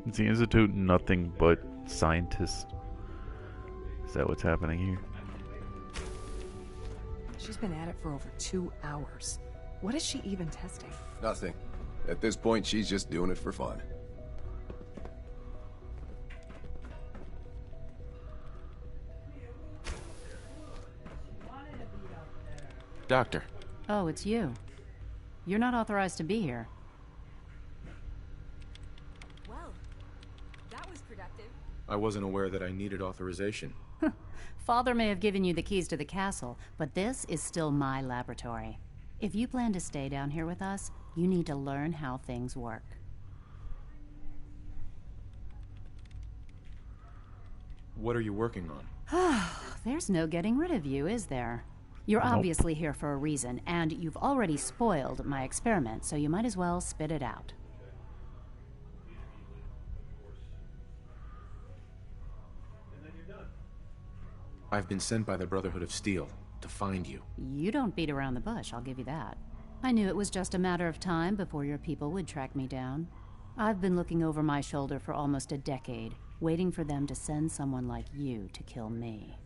Is the Institute nothing but scientists? Is that what's happening here? She's been at it for over 2 hours. What is she even testing? Nothing. At this point, she's just doing it for fun. Doctor. Oh, it's you. You're not authorized to be here. Well, that was productive. I wasn't aware that I needed authorization. Father may have given you the keys to the castle, but this is still my laboratory. If you plan to stay down here with us, you need to learn how things work. What are you working on? There's no getting rid of you, is there? You're obviously here for a reason, and you've already spoiled my experiment, so you might as well spit it out. I've been sent by the Brotherhood of Steel to find you. You don't beat around the bush, I'll give you that. I knew it was just a matter of time before your people would track me down. I've been looking over my shoulder for almost a decade, waiting for them to send someone like you to kill me.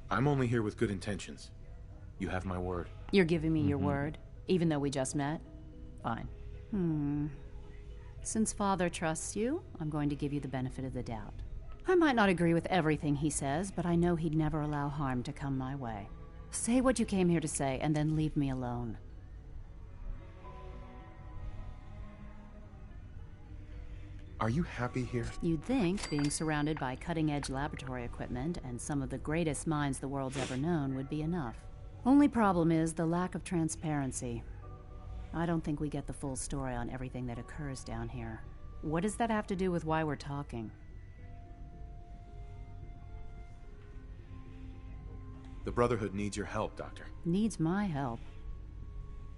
I'm only here with good intentions. You have my word. You're giving me your word, even though we just met? Fine. Since Father trusts you, I'm going to give you the benefit of the doubt. I might not agree with everything he says, but I know he'd never allow harm to come my way. Say what you came here to say, and then leave me alone. Are you happy here? You'd think being surrounded by cutting-edge laboratory equipment and some of the greatest minds the world's ever known would be enough. Only problem is the lack of transparency. I don't think we get the full story on everything that occurs down here. What does that have to do with why we're talking? The Brotherhood needs your help, Doctor. Needs my help.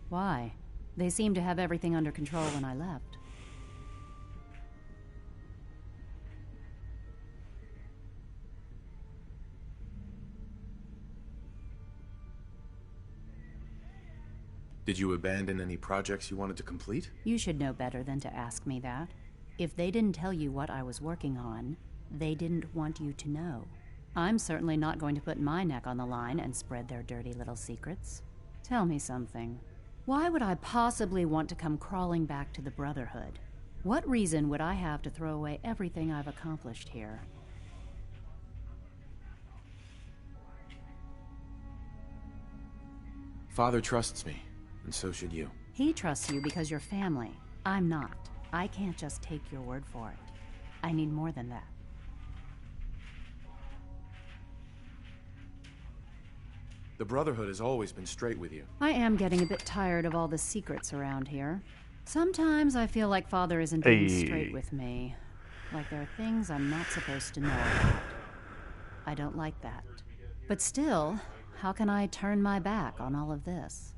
Why? They seemed to have everything under control when I left. Did you abandon any projects you wanted to complete? You should know better than to ask me that. If they didn't tell you what I was working on, they didn't want you to know. I'm certainly not going to put my neck on the line and spread their dirty little secrets. Tell me something. Why would I possibly want to come crawling back to the Brotherhood? What reason would I have to throw away everything I've accomplished here? Father trusts me, and so should you. He trusts you because you're family. I'm not. I can't just take your word for it. I need more than that. The Brotherhood has always been straight with you. I am getting a bit tired of all the secrets around here. Sometimes I feel like Father isn't being straight with me. Like there are things I'm not supposed to know about. I don't like that. But still, how can I turn my back on all of this?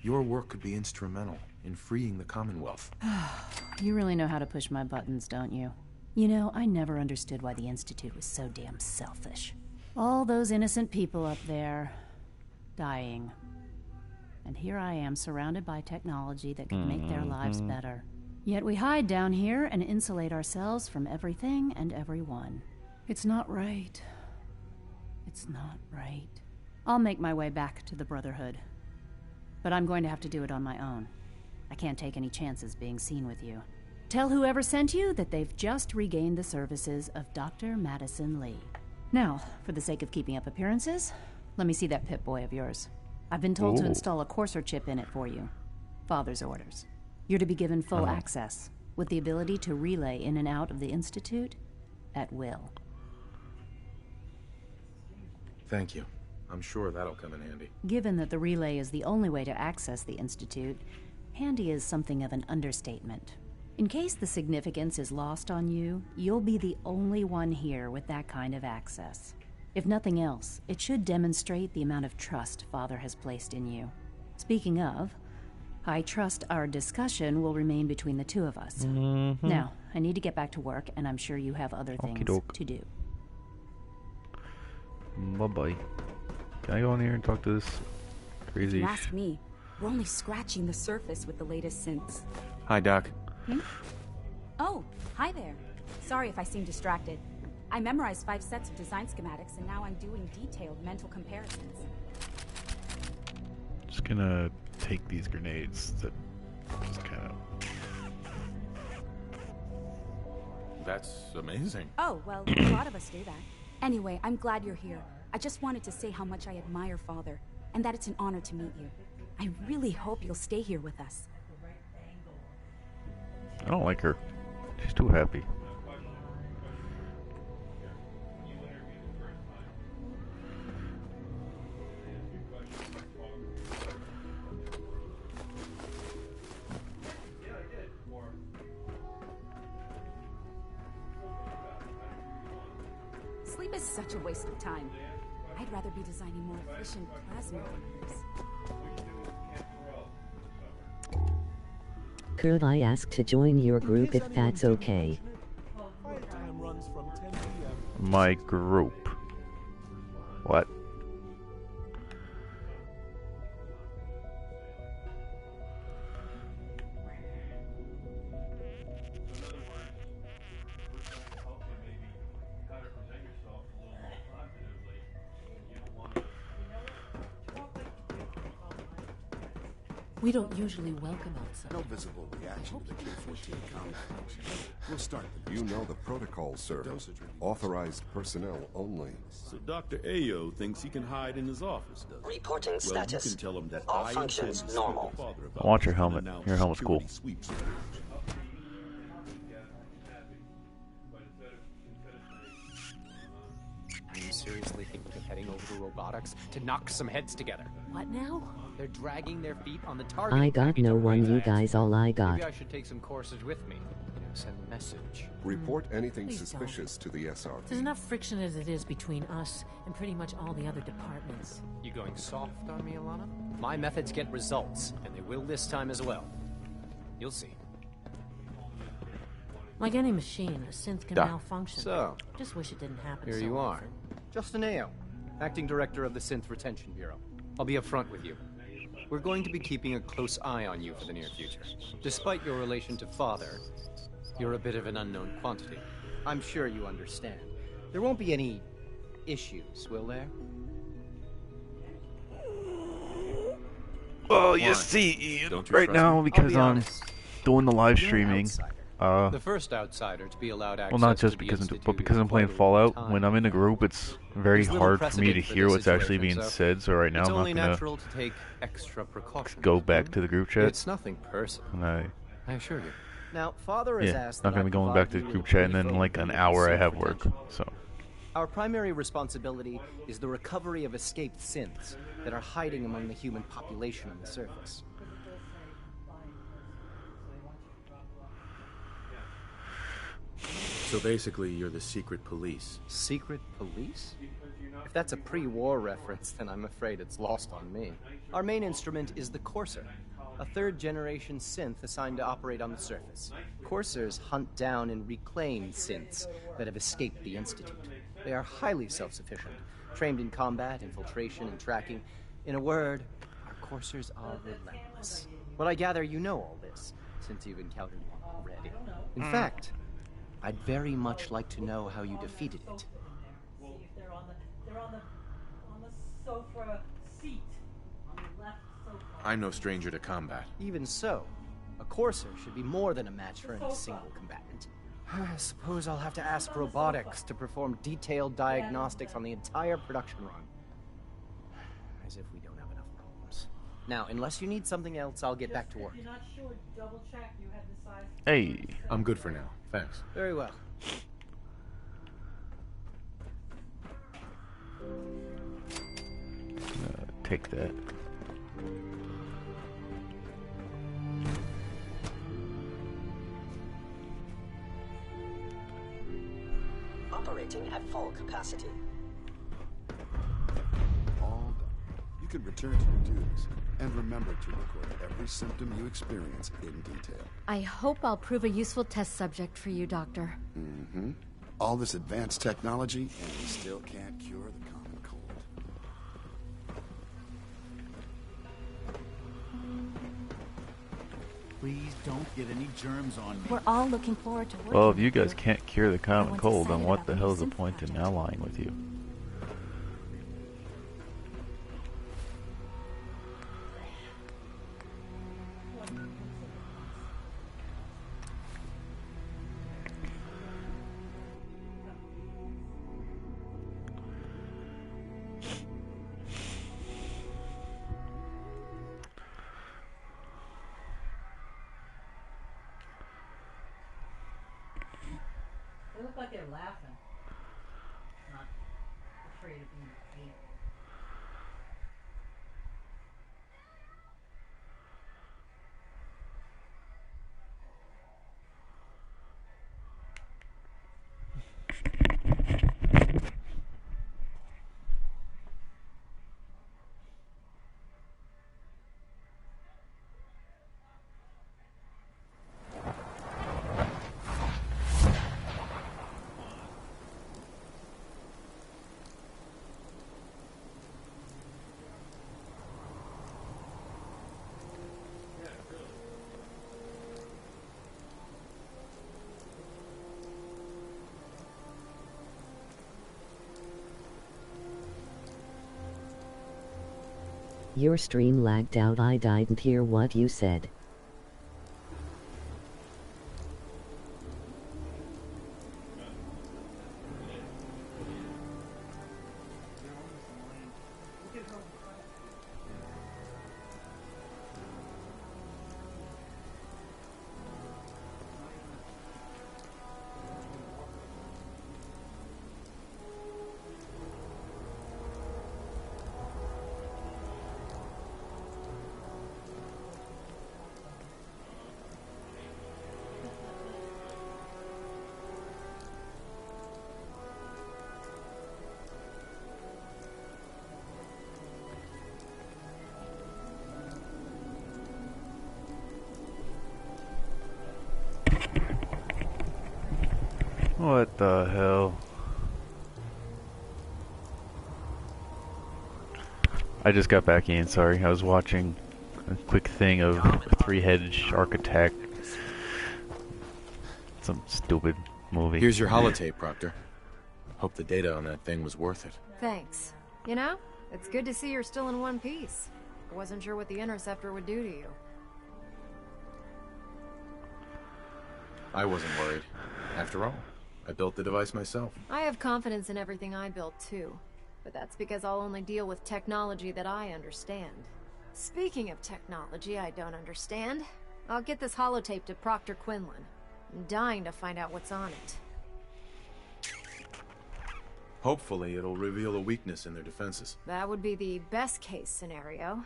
Your work could be instrumental in freeing the Commonwealth. You really know how to push my buttons, don't you? You know, I never understood why the Institute was so damn selfish. All those innocent people up there, dying. And here I am, surrounded by technology that could make their lives better. Yet we hide down here and insulate ourselves from everything and everyone. It's not right. It's not right. I'll make my way back to the Brotherhood. But I'm going to have to do it on my own. I can't take any chances being seen with you. Tell whoever sent you that they've just regained the services of Dr. Madison Lee. Now, for the sake of keeping up appearances, let me see that Pip-Boy of yours. I've been told to install a Courser chip in it for you. Father's orders. You're to be given full access, with the ability to relay in and out of the Institute at will. Thank you. I'm sure that'll come in handy. Given that the relay is the only way to access the Institute, handy is something of an understatement. In case the significance is lost on you, you'll be the only one here with that kind of access. If nothing else, it should demonstrate the amount of trust Father has placed in you. Speaking of, I trust our discussion will remain between the two of us. Now, I need to get back to work, and I'm sure you have other things to do. Bye-bye. Can I go in here and talk to this crazy... If you ask me, we're only scratching the surface with the latest synths. Hi, Doc. Oh, hi there. Sorry if I seem distracted. I memorized 5 sets of design schematics, and now I'm doing detailed mental comparisons. Just gonna take these grenades that just kind of... That's amazing. Oh, well, a lot of us do that. Anyway, I'm glad you're here. I just wanted to say how much I admire Father, and that it's an honor to meet you. I really hope you'll stay here with us. I don't like her. She's too happy. Sleep is such a waste of time. I'd rather be designing more efficient plasma readers. Could I ask to join your group if that's okay? My group. What? We don't usually welcome outsiders. No visible reaction to the K-14 combat. We'll start the You know the protocol, sir. Authorized personnel only. So Dr. Ayo thinks he can hide in his office, does he? Reporting well, status. You can tell him that all I functions normal. I want your helmet. Your helmet's cool. Are you seriously thinking of heading over to robotics to knock some heads together? What now? They're dragging their feet on the target. I got no one, you guys all I got. Maybe I should take some courses with me. You know, send a message. Report anything Please suspicious to the SRT. There's enough friction as it is between us and pretty much all the other departments. You going soft on me, Alana? My methods get results, and they will this time as well. You'll see. Like any machine, a synth can malfunction. So, just wish it didn't happen here so you are. often. Justin Ayo, Acting Director of the Synth Retention Bureau. I'll be upfront with you. We're going to be keeping a close eye on you for the near future. Despite your relation to Father, you're a bit of an unknown quantity. I'm sure you understand. There won't be any issues, will there? Well, you see, right now, because I'm doing the live streaming, the first outsider to be allowed access well, not just because I'm playing Fallout. When I'm in a group, it's very hard for me to hear what's actually being said. So right now, I'm not gonna go back to the group chat. It's nothing personal. And I assure you. Now, Father has asked. Not gonna be going back to the group chat, and then in like an hour I have work. So. Our primary responsibility is the recovery of escaped synths that are hiding among the human population on the surface. So basically, you're the secret police. Secret police? If that's a pre-war reference, then I'm afraid it's lost on me. Our main instrument is the Courser, a third-generation synth assigned to operate on the surface. Coursers hunt down and reclaim synths that have escaped the Institute. They are highly self-sufficient, trained in combat, infiltration, and tracking. In a word, our Coursers are relentless. Well, I gather you know all this, since you've encountered one already. In fact, I'd very much like to know how you defeated it. They're on the sofa seat. On the left sofa. I'm no stranger to combat. Even so, a Courser should be more than a match for any single combatant. I suppose I'll have to ask robotics to perform detailed diagnostics on the entire production run. As if we don't have enough problems. Now, unless you need something else, I'll get back to work. If you're not sure, double check you have the size. Hey. I'm good for now. Thanks. Very well. Take that. Operating at full capacity. All done. You can return to your duties. And remember to record every symptom you experience in detail. I hope I'll prove a useful test subject for you, Doctor. Mm-hmm. All this advanced technology, and we still can't cure the common cold. Please don't get any germs on me. We're all looking forward to working. Well, if you guys can't cure the common cold, then what the hell is the point in allying with you? They look like they're laughing. Not afraid of being beat. Your stream lagged out. I didn't hear what you said. What the hell? I just got back in, sorry. I was watching a quick thing of a three-headed shark attack. Some stupid movie. Here's your holotape, Proctor. Hope the data on that thing was worth it. Thanks. You know, it's good to see you're still in one piece. I wasn't sure what the Interceptor would do to you. I wasn't worried. After all, I built the device myself. I have confidence in everything I built, too. But that's because I'll only deal with technology that I understand. Speaking of technology I don't understand, I'll get this holotape to Proctor Quinlan. I'm dying to find out what's on it. Hopefully it'll reveal a weakness in their defenses. That would be the best-case scenario.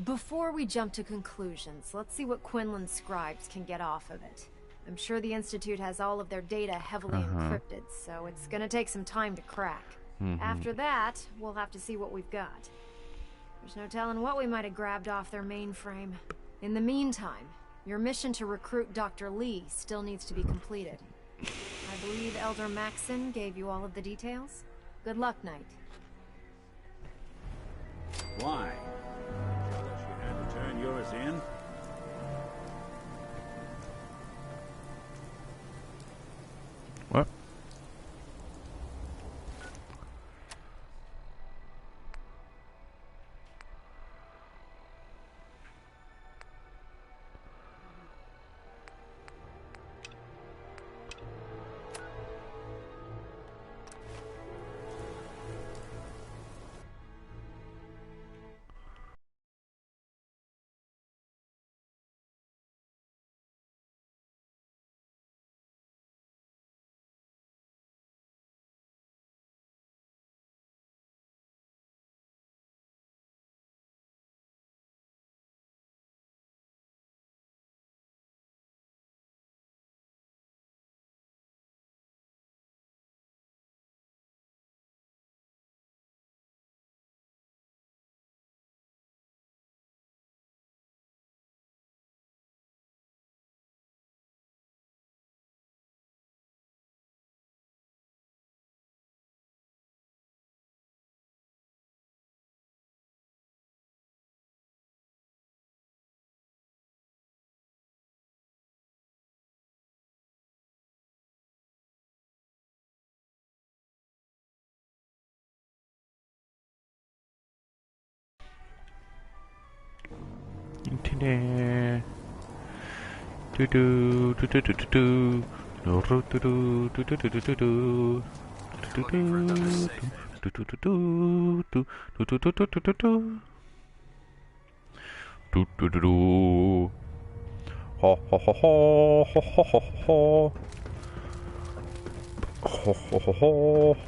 Before we jump to conclusions, let's see what Quinlan's scribes can get off of it. I'm sure the Institute has all of their data heavily encrypted, so it's gonna take some time to crack. After that, we'll have to see what we've got. There's no telling what we might have grabbed off their mainframe. In the meantime, your mission to recruit Dr. Lee still needs to be completed. I believe Elder Maxson gave you all of the details. Good luck, Knight. Why? She had to turn yours in? What?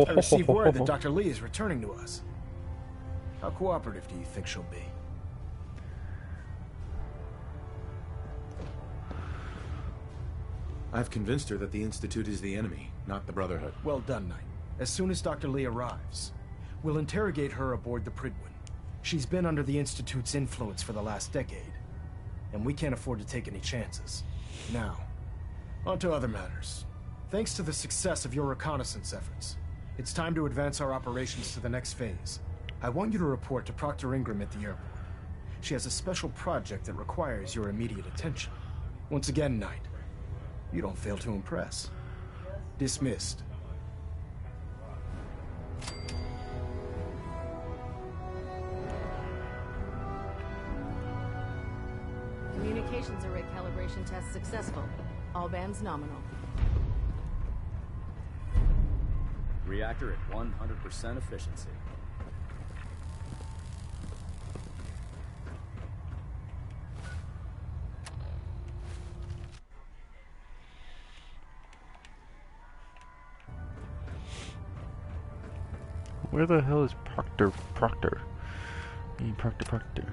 I received word that Dr. Lee is returning to us. How cooperative do you think she'll be? I've convinced her that the Institute is the enemy, not the Brotherhood. Well done, Knight. As soon as Dr. Lee arrives, we'll interrogate her aboard the Prydwen. She's been under the Institute's influence for the last decade, and we can't afford to take any chances. Now, on to other matters. Thanks to the success of your reconnaissance efforts, it's time to advance our operations to the next phase. I want you to report to Proctor Ingram at the airport. She has a special project that requires your immediate attention. Once again, Knight, you don't fail to impress. Dismissed. Communications array calibration test successful. All bands nominal. Reactor at 100% efficiency. Where the hell is Proctor? Proctor. Proctor.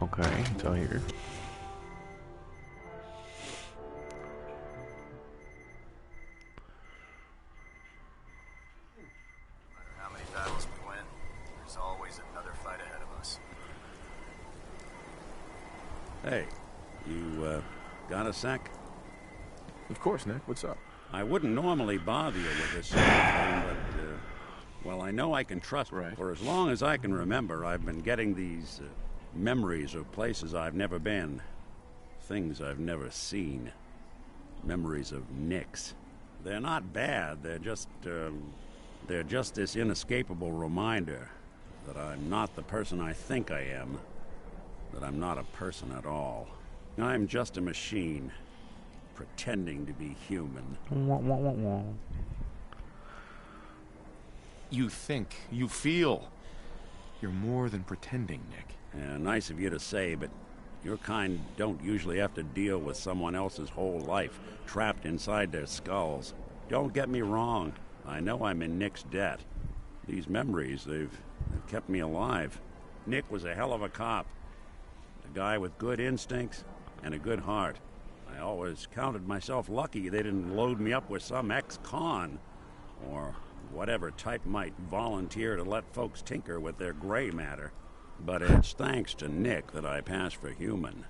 Okay, it's out here. How many battles we win, there's always another fight ahead of us. Hey, you, got a sec? Of course, Nick. What's up? I wouldn't normally bother you with this sort of thing, but, well, I know I can trust you. For as long as I can remember, I've been getting these memories of places I've never been, things I've never seen, memories of Nicks. They're not bad, they're just this inescapable reminder that I'm not the person I think I am, that I'm not a person at all. I'm just a machine, pretending to be human. You think, you feel. You're more than pretending, Nick. Yeah, nice of you to say, but your kind don't usually have to deal with someone else's whole life, trapped inside their skulls. Don't get me wrong. I know I'm in Nick's debt. These memories, they've kept me alive. Nick was a hell of a cop. A guy with good instincts and a good heart. I always counted myself lucky they didn't load me up with some ex-con, or whatever type might volunteer to let folks tinker with their gray matter. But it's thanks to Nick that I pass for human.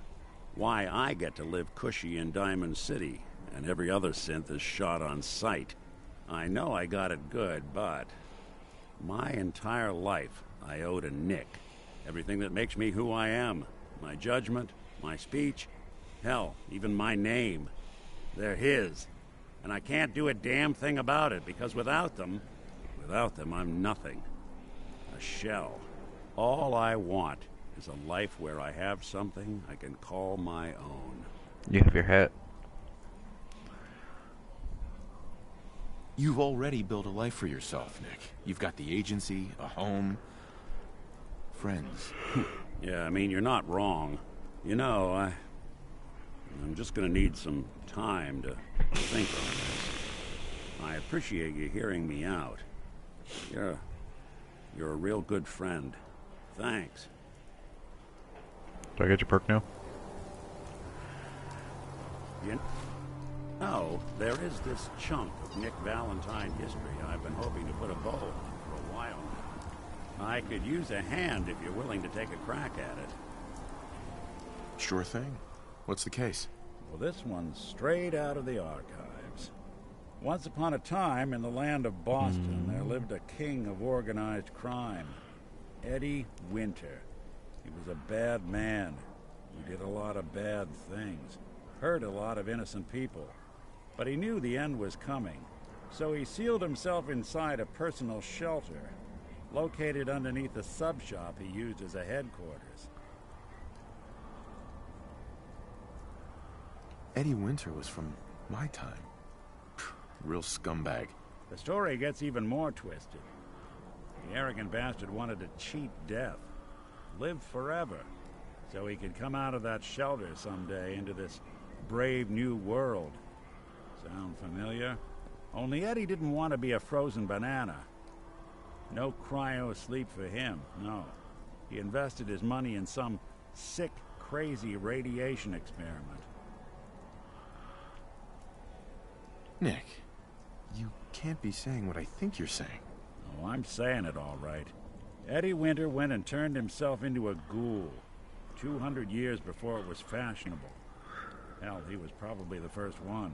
Why I get to live cushy in Diamond City, and every other synth is shot on sight. I know I got it good, but my entire life I owe to Nick. Everything that makes me who I am. My judgment, my speech, hell, even my name. They're his. And I can't do a damn thing about it, because without them, I'm nothing. A shell. All I want is a life where I have something I can call my own. You have your hat. You've already built a life for yourself, Nick. You've got the agency, a home, friends. Yeah, I mean, you're not wrong. You know, I'm just gonna need some time to think on this. I appreciate you hearing me out. You're a real good friend. Thanks. Do I get your perk now? No, there is this chunk of Nick Valentine history I've been hoping to put a bow on for a while now. I could use a hand if you're willing to take a crack at it. Sure thing. What's the case? Well, this one's straight out of the archives. Once upon a time, in the land of Boston, there lived a king of organized crime, Eddie Winter. He was a bad man who did a lot of bad things, hurt a lot of innocent people. But he knew the end was coming, so he sealed himself inside a personal shelter, located underneath a sub-shop he used as a headquarters. Eddie Winter was from my time. Real scumbag. The story gets even more twisted. The arrogant bastard wanted to cheat death, live forever, so he could come out of that shelter someday into this brave new world. Sound familiar? Only Eddie didn't want to be a frozen banana. No cryo sleep for him, no. He invested his money in some sick, crazy radiation experiment. Nick, you can't be saying what I think you're saying. Oh, I'm saying it all right. Eddie Winter went and turned himself into a ghoul 200 years before it was fashionable. Hell, he was probably the first one.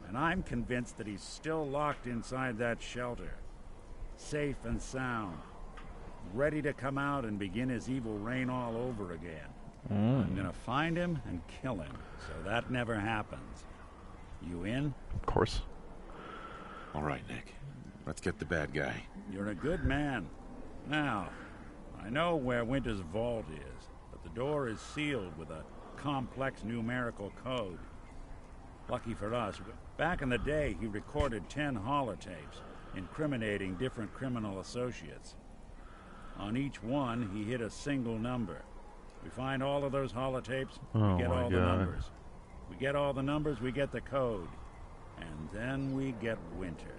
And I'm convinced that he's still locked inside that shelter. Safe and sound. Ready to come out and begin his evil reign all over again. I'm gonna find him and kill him, so that never happens. You in? Of course. All right, Nick. Let's get the bad guy. You're a good man. Now, I know where Winter's vault is, but the door is sealed with a complex numerical code. Lucky for us, back in the day he recorded 10 holotapes incriminating different criminal associates. On each one, he hit a single number. We find all of those holotapes, we get all the numbers. We get all the numbers, we get the code. And then we get Winter.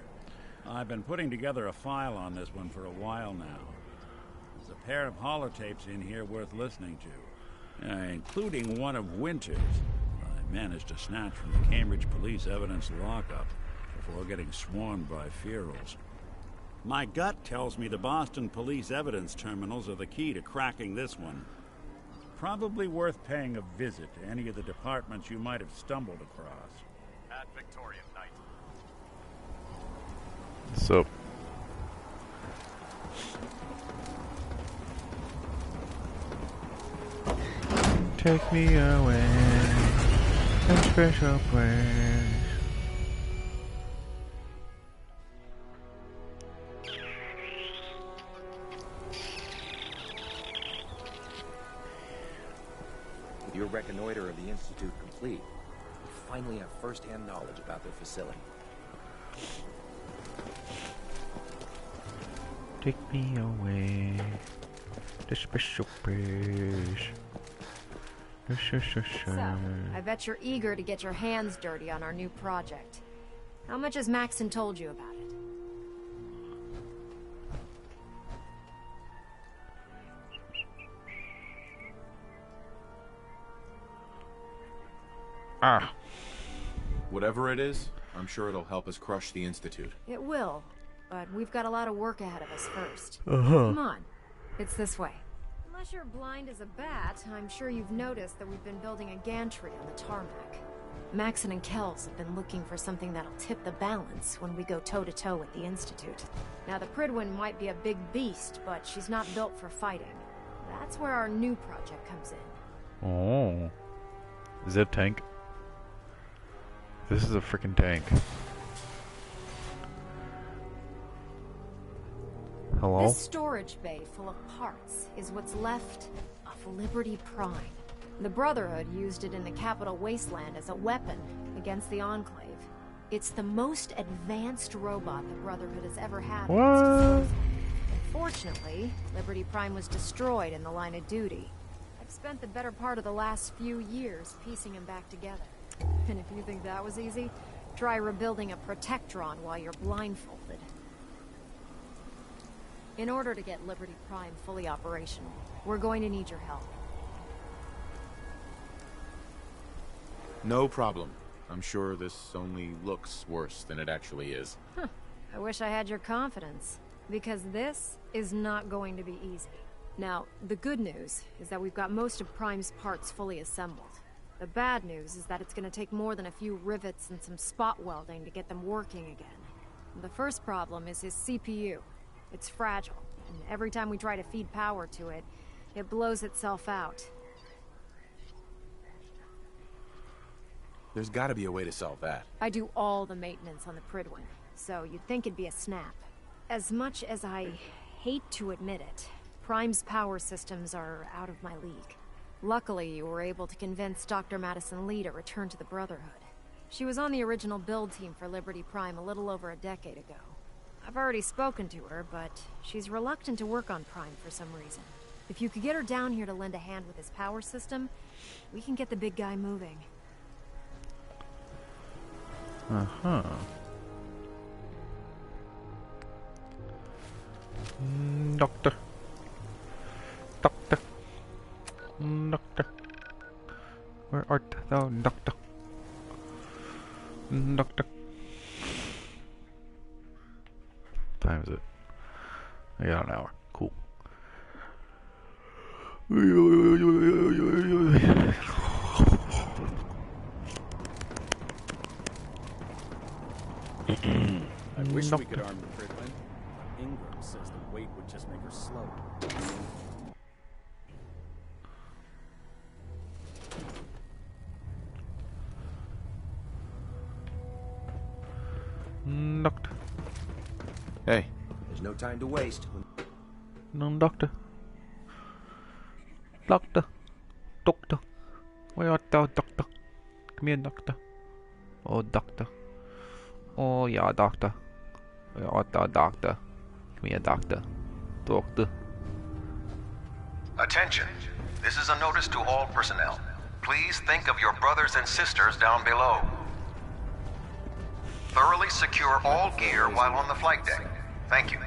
I've been putting together a file on this one for a while now. There's a pair of holotapes in here worth listening to, including one of Winter's. I managed to snatch from the Cambridge Police Evidence lockup before getting swarmed by ferals. My gut tells me the Boston Police Evidence terminals are the key to cracking this one. Probably worth paying a visit to any of the departments you might have stumbled across. At Victorian knight. So. Take me away in special place. With your reconnoiter of the Institute complete, we finally have first-hand knowledge about their facility. Take me away to special place. So, I bet you're eager to get your hands dirty on our new project. How much has Maxon told you about it? Whatever it is, I'm sure it'll help us crush the Institute. It will, but we've got a lot of work ahead of us first. Uh-huh. Come on, it's this way. Unless you're blind as a bat, I'm sure you've noticed that we've been building a gantry on the tarmac. Maxon and Kells have been looking for something that'll tip the balance when we go toe-to-toe with the Institute. Now, the Prydwen might be a big beast, but she's not built for fighting. That's where our new project comes in. Oh. Zip tank. This is a freaking tank. Hello? This storage bay full of parts is what's left of Liberty Prime. The Brotherhood used it in the Capital Wasteland as a weapon against the Enclave. It's the most advanced robot the Brotherhood has ever had. What? Unfortunately, Liberty Prime was destroyed in the line of duty. I've spent the better part of the last few years piecing him back together. And if you think that was easy, try rebuilding a Protectron while you're blindfolded. In order to get Liberty Prime fully operational, we're going to need your help. No problem. I'm sure this only looks worse than it actually is. Huh. I wish I had your confidence, because this is not going to be easy. Now, the good news is that we've got most of Prime's parts fully assembled. The bad news is that it's going to take more than a few rivets and some spot welding to get them working again. The first problem is his CPU. It's fragile, and every time we try to feed power to it, it blows itself out. There's gotta be a way to solve that. I do all the maintenance on the Prydwen, so you'd think it'd be a snap. As much as I hate to admit it, Prime's power systems are out of my league. Luckily, you were able to convince Dr. Madison Lee to return to the Brotherhood. She was on the original build team for Liberty Prime a little over a decade ago. I've already spoken to her, but she's reluctant to work on Prime for some reason. If you could get her down here to lend a hand with his power system, we can get the big guy moving. Uh-huh. Doctor. Doctor. Doctor. Where art thou, Doctor? Doctor. What time is it? I got an hour. Cool. I wish we could arm the Prydwen. Ingram says the weight would just make her slower. Doctor. Hey. There's no time to waste. No, Doctor. Doctor. Doctor. Where art thou, Doctor? Come here, Doctor. Oh, Doctor. Oh, yeah, Doctor. Where art thou, Doctor? Come here, Doctor. Doctor. Attention. This is a notice to all personnel. Please think of your brothers and sisters down below. Thoroughly secure all gear while on the flight deck. Thank you.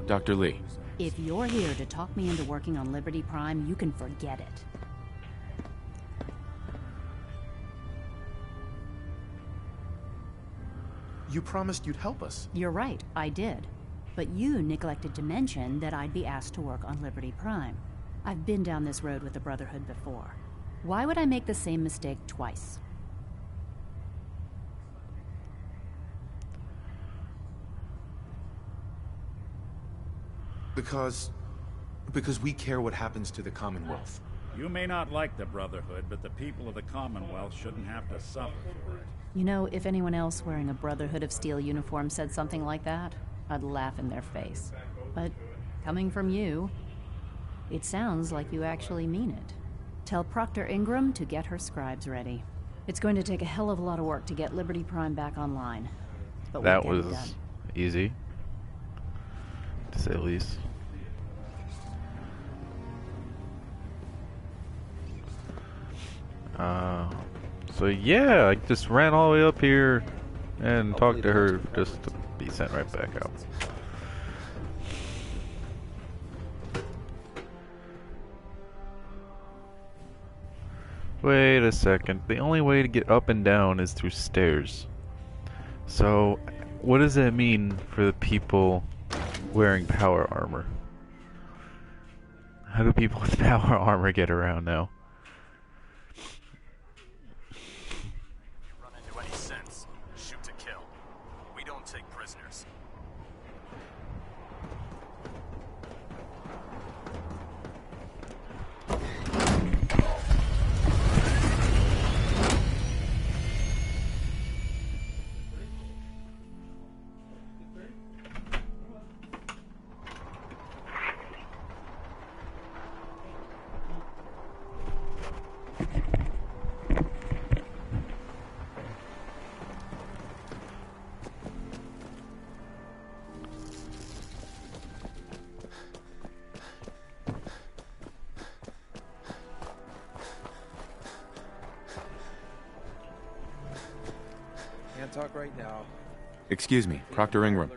Dr. Lee. If you're here to talk me into working on Liberty Prime, you can forget it. You promised you'd help us. You're right, I did. But you neglected to mention that I'd be asked to work on Liberty Prime. I've been down this road with the Brotherhood before. Why would I make the same mistake twice? Because we care what happens to the Commonwealth. You may not like the Brotherhood, but the people of the Commonwealth shouldn't have to suffer for it. You know, if anyone else wearing a Brotherhood of Steel uniform said something like that, I'd laugh in their face. But coming from you, it sounds like you actually mean it. Tell Proctor Ingram to get her scribes ready. It's going to take a hell of a lot of work to get Liberty Prime back online. But that we'll was get it done. easy, to say the least. So yeah, I just ran all the way up here and talked to her just to be sent right back out. Wait a second. The only way to get up and down is through stairs. So, what does that mean for the people wearing power armor? How do people with power armor get around now? Run into any sense, shoot to kill. We don't take prisoners. Can't talk right now. Excuse me, Proctor Ingram.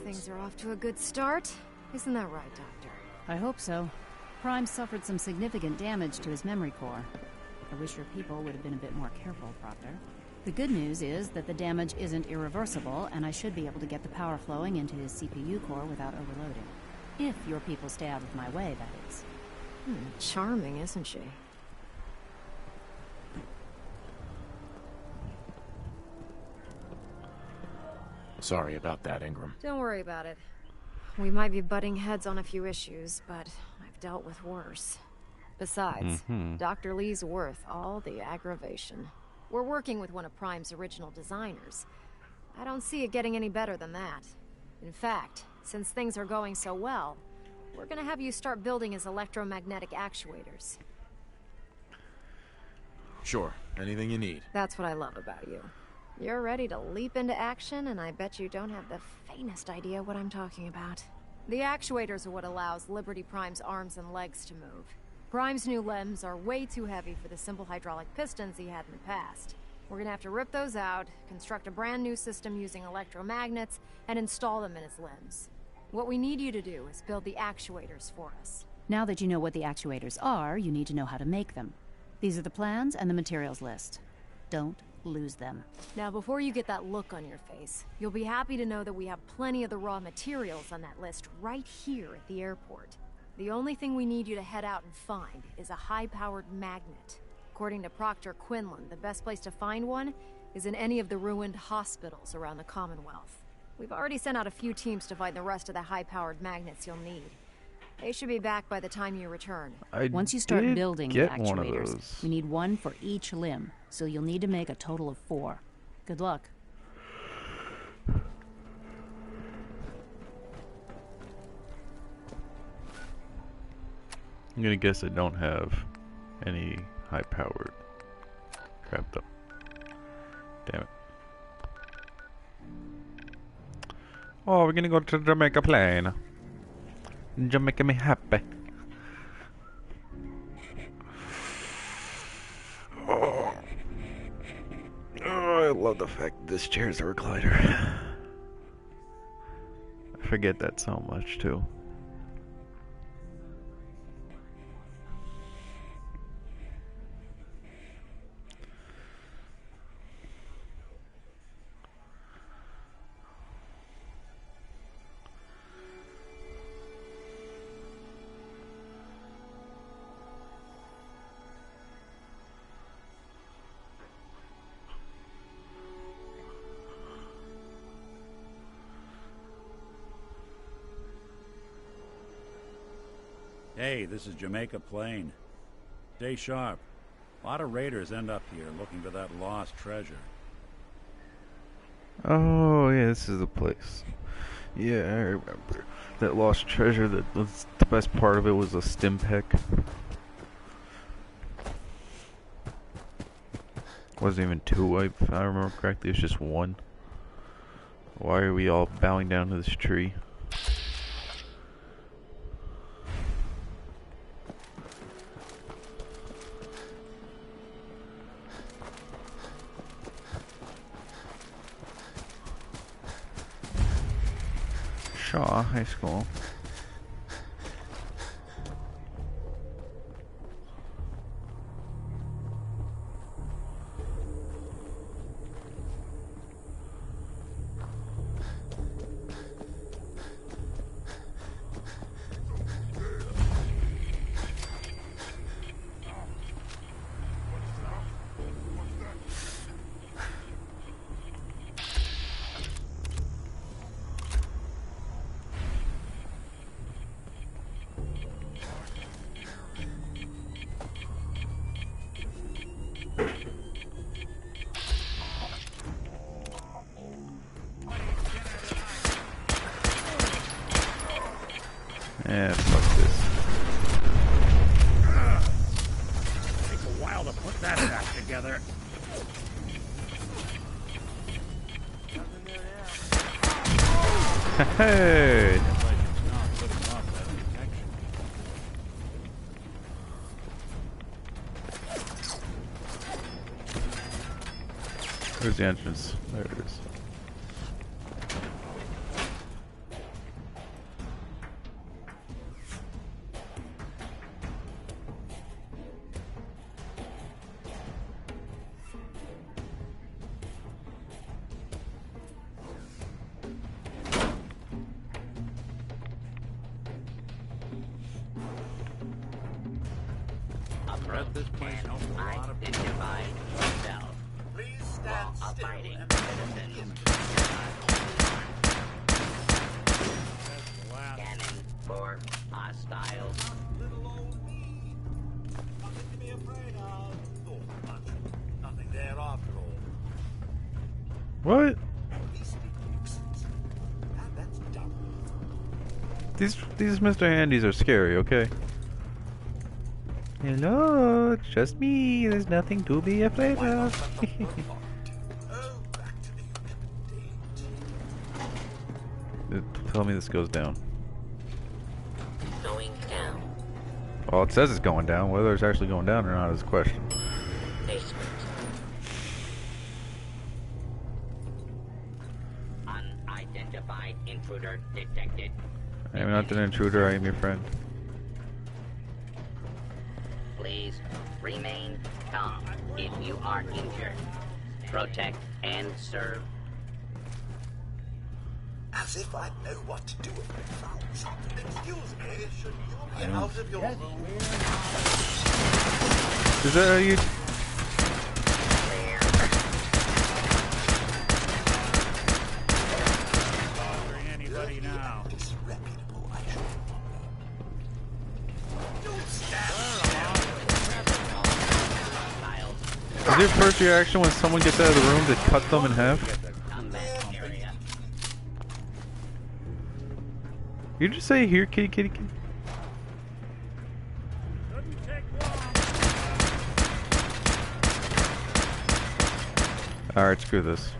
Things are off to a good start. Isn't that right, Doctor? I hope so. Prime suffered some significant damage to his memory core. I wish your people would have been a bit more careful, Proctor. The good news is that the damage isn't irreversible, and I should be able to get the power flowing into his CPU core without overloading. If your people stay out of my way, that is. Charming, isn't she? Sorry about that, Ingram. Don't worry about it. We might be butting heads on a few issues, but I've dealt with worse. Besides, Dr. Lee's worth all the aggravation. We're working with one of Prime's original designers. I don't see it getting any better than that. In fact, since things are going so well, we're gonna have you start building his electromagnetic actuators. Sure, anything you need. That's what I love about you. You're ready to leap into action, and I bet you don't have the faintest idea what I'm talking about. The actuators are what allows Liberty Prime's arms and legs to move. Prime's new limbs are way too heavy for the simple hydraulic pistons he had in the past. We're gonna have to rip those out, construct a brand new system using electromagnets, and install them in his limbs. What we need you to do is build the actuators for us. Now that you know what the actuators are, you need to know how to make them. These are the plans and the materials list. Don't lose them. Now, before you get that look on your face, you'll be happy to know that we have plenty of the raw materials on that list right here at the airport. The only thing we need you to head out and find is a high-powered magnet. According to Proctor Quinlan, the best place to find one is in any of the ruined hospitals around the Commonwealth. We've already sent out a few teams to find the rest of the high-powered magnets you'll need. They should be back by the time you return. Once you start building the get one of actuators, those. we need one for each limb, so you'll need to make a total of 4. Good luck. I'm gonna guess I don't have any high-powered. Crap though. Damn it. Oh, we're gonna go to Jamaica Plain. Jamaica me happy. Oh. I love the fact this chair is a recliner. I forget that so much too. Hey, this is Jamaica Plain. Stay sharp. A lot of raiders end up here looking for that lost treasure. Oh, yeah, this is the place. Yeah, I remember. That lost treasure, the best part of it was a Stimpeg. Wasn't even two, if I remember correctly, it was just one. Why are we all bowing down to this tree? Shaw High School. Yeah, fuck this. Takes a while to put that back together. Hey! Where's the entrance? There it is. What? These Mr. Handys are scary, okay? Hello, it's just me. There's nothing to be afraid of. Tell me this goes down. Going down. Well, it says it's going down. Whether it's actually going down or not is a question. Basement. Unidentified intruder detected. I am not an intruder, I am your friend. Please remain calm. If you are injured, protect and serve. As if I know what to do if I found something. Excuse me, should you be out of your room? Is that how you... Anybody now? Disreputable, I should. Is your first reaction when someone gets out of the room to cut them in half? You just say here, kitty, kitty, kitty. Alright, screw this.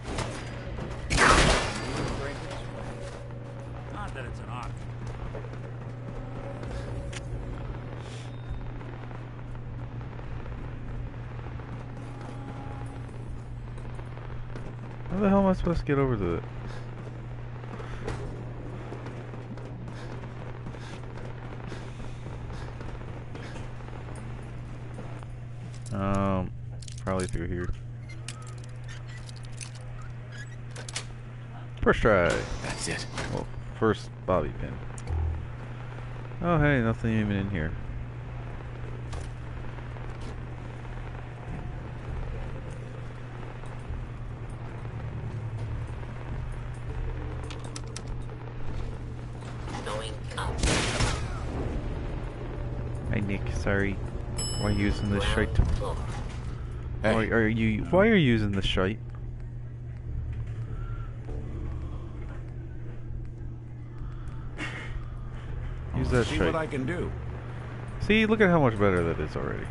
Not that it's an option. How the hell am I supposed to get over to it? Probably through here. First try. That's it. Well, first bobby pin. Oh hey, nothing even in here. Going up. Nick. Sorry. Why are you using this shite? Hey. Why are you using this shite? Use that See shite. what I can do. See, look at how much better that is already.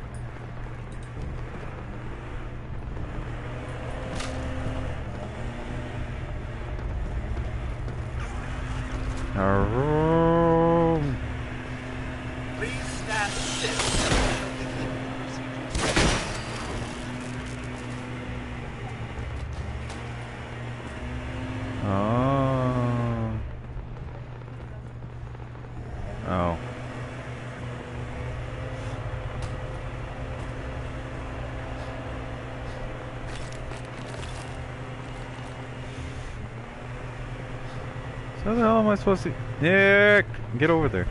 Please stand still. Oh. So the hell am I supposed to... Nick! Get over there.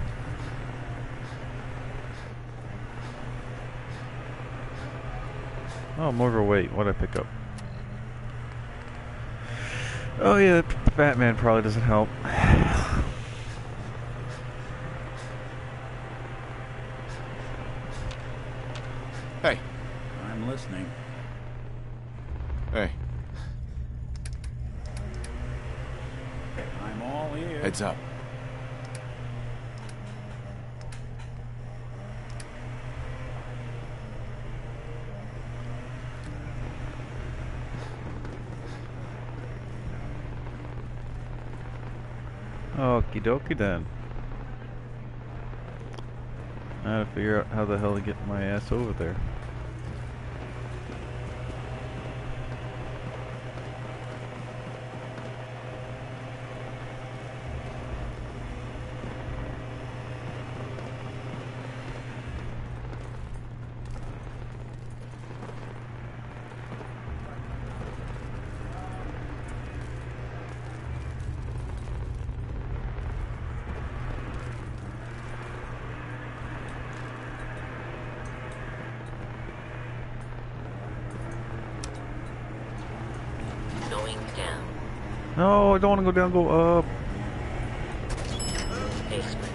Oh, more weight. What'd I pick up? Oh yeah, Batman probably doesn't help. Hey. I'm listening. Hey. I'm all ears. Heads up. Okie dokie then. I gotta figure out how the hell to get my ass over there. Going down. No, I don't want to go down, go up. Basement.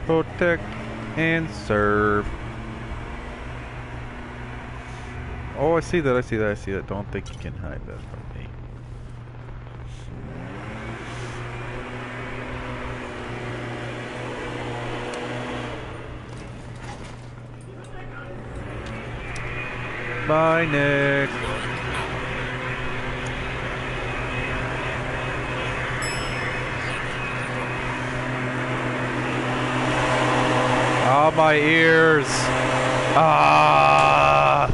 Protect and serve. Oh, I see that, I see that, I see that. Don't think you can hide that from me. Bye, Nick. Oh, my ears. Ah.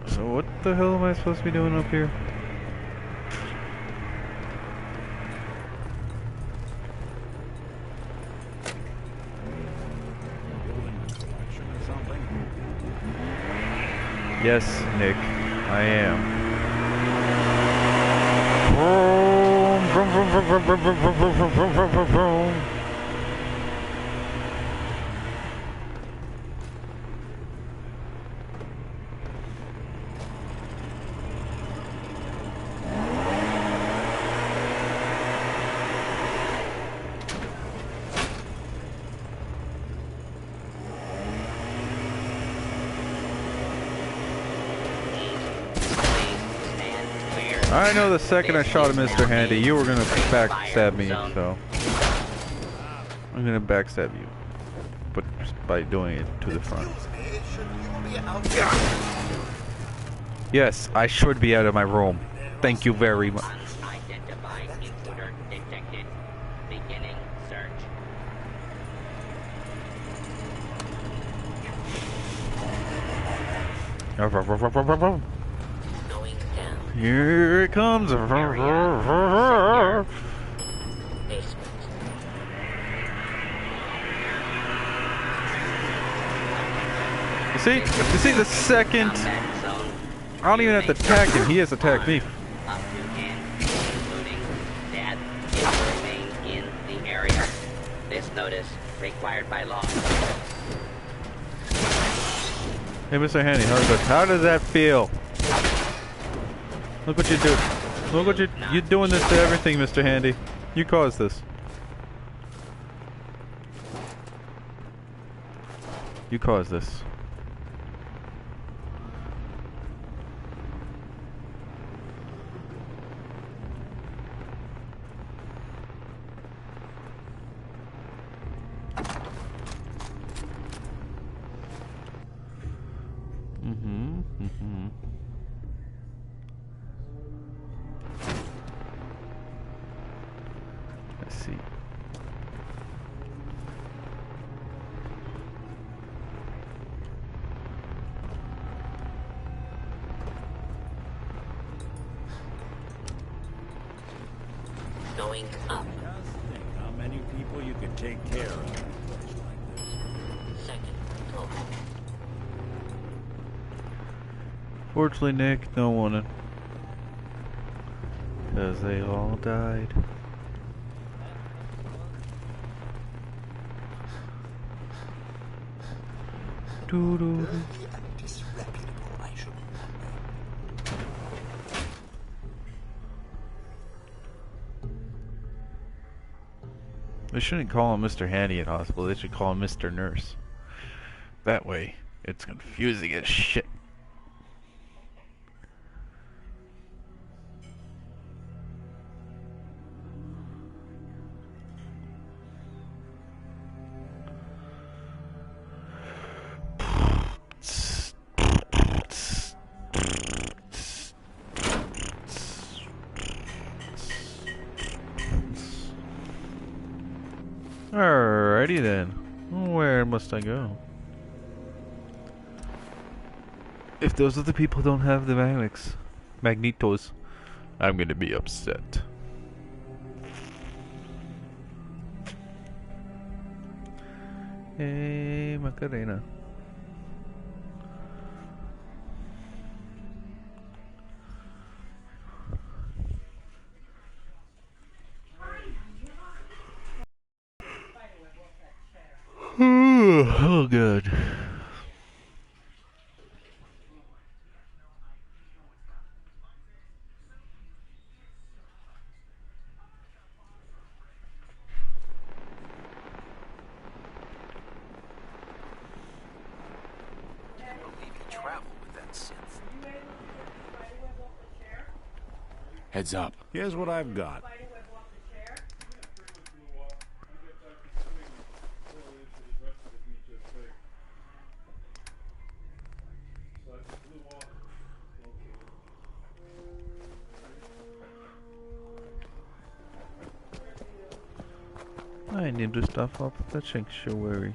So what the hell am I supposed to be doing up here? Yes, Nick, I am. I know the second I shot at Mr. Handy, you were gonna backstab me, so I'm gonna backstab you, but just by doing it to the front. Yes, I should be out of my room. Thank you very much. Unidentified intruder detected. Beginning search. Here it comes. You see the second I don't even have to attack him, he has attacked me. Up to and including death is remain in the area. This notice required by law. Hey, Mr. Handy, how does that feel? Look what you do. Look what you're doing this to everything, Mr. Handy. You caused this. You caused this. Let's see. Going up. Just think how many people you could take care of in a place like this. Second floor. Fortunately, Nick, no one. Because they all died. Doo-doo-doo. They shouldn't call him Mr. Handy at hospital, they should call him Mr. Nurse. That way, it's confusing as shit. Alrighty then. Where must I go? If those other people don't have the magnetos, I'm gonna be upset. Hey, Macarena. Oh, good. Heads up. Here's what I've got. I need to stuff up the sanctuary.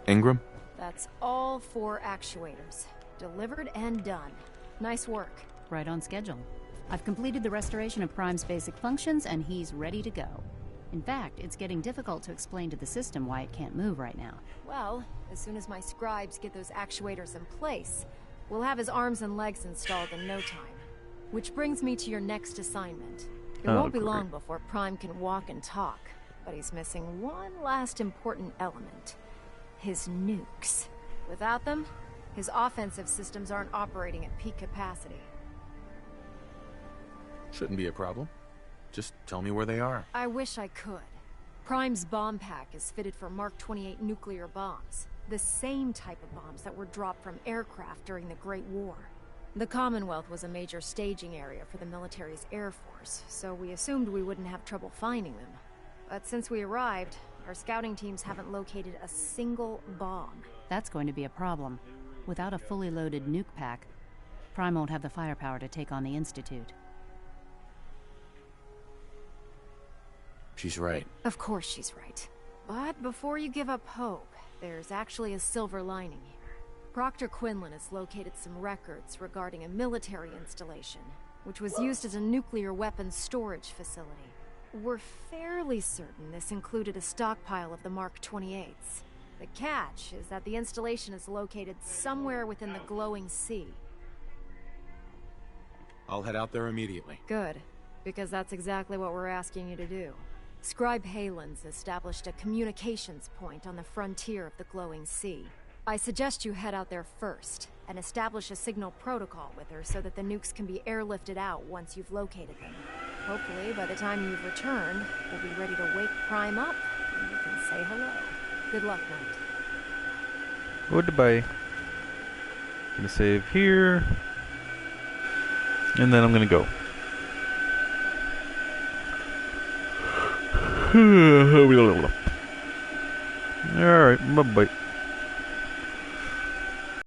Ingram? That's all 4 actuators. Delivered and done. Nice work. Right on schedule. I've completed the restoration of Prime's basic functions, and he's ready to go. In fact, it's getting difficult to explain to the system why it can't move right now. Well, as soon as my scribes get those actuators in place, we'll have his arms and legs installed in no time. Which brings me to your next assignment. It won't be long before Prime can walk and talk, but he's missing one last important element. His nukes. Without them, his offensive systems aren't operating at peak capacity. Shouldn't be a problem. Just tell me where they are. I wish I could. Prime's bomb pack is fitted for Mark 28 nuclear bombs. The same type of bombs that were dropped from aircraft during the Great War. The Commonwealth was a major staging area for the military's Air Force, so we assumed we wouldn't have trouble finding them. But since we arrived, our scouting teams haven't located a single bomb. That's going to be a problem. Without a fully loaded nuke pack, Prime won't have the firepower to take on the Institute. She's right. Of course she's right. But before you give up hope, there's actually a silver lining here. Proctor Quinlan has located some records regarding a military installation, which was used as a nuclear weapons storage facility. We're fairly certain this included a stockpile of the Mark 28s. The catch is that the installation is located somewhere within the glowing sea. I'll head out there immediately. Good, because that's exactly what we're asking you to do. Scribe Halen's established a communications point on the frontier of the glowing sea. I suggest you head out there first, and establish a signal protocol with her so that the nukes can be airlifted out once you've located them. Hopefully, by the time you've returned, we'll be ready to wake Prime up, and you can say hello. Good luck, Knight. Goodbye. Gonna save here. And then I'm gonna go. Alright, bye-bye.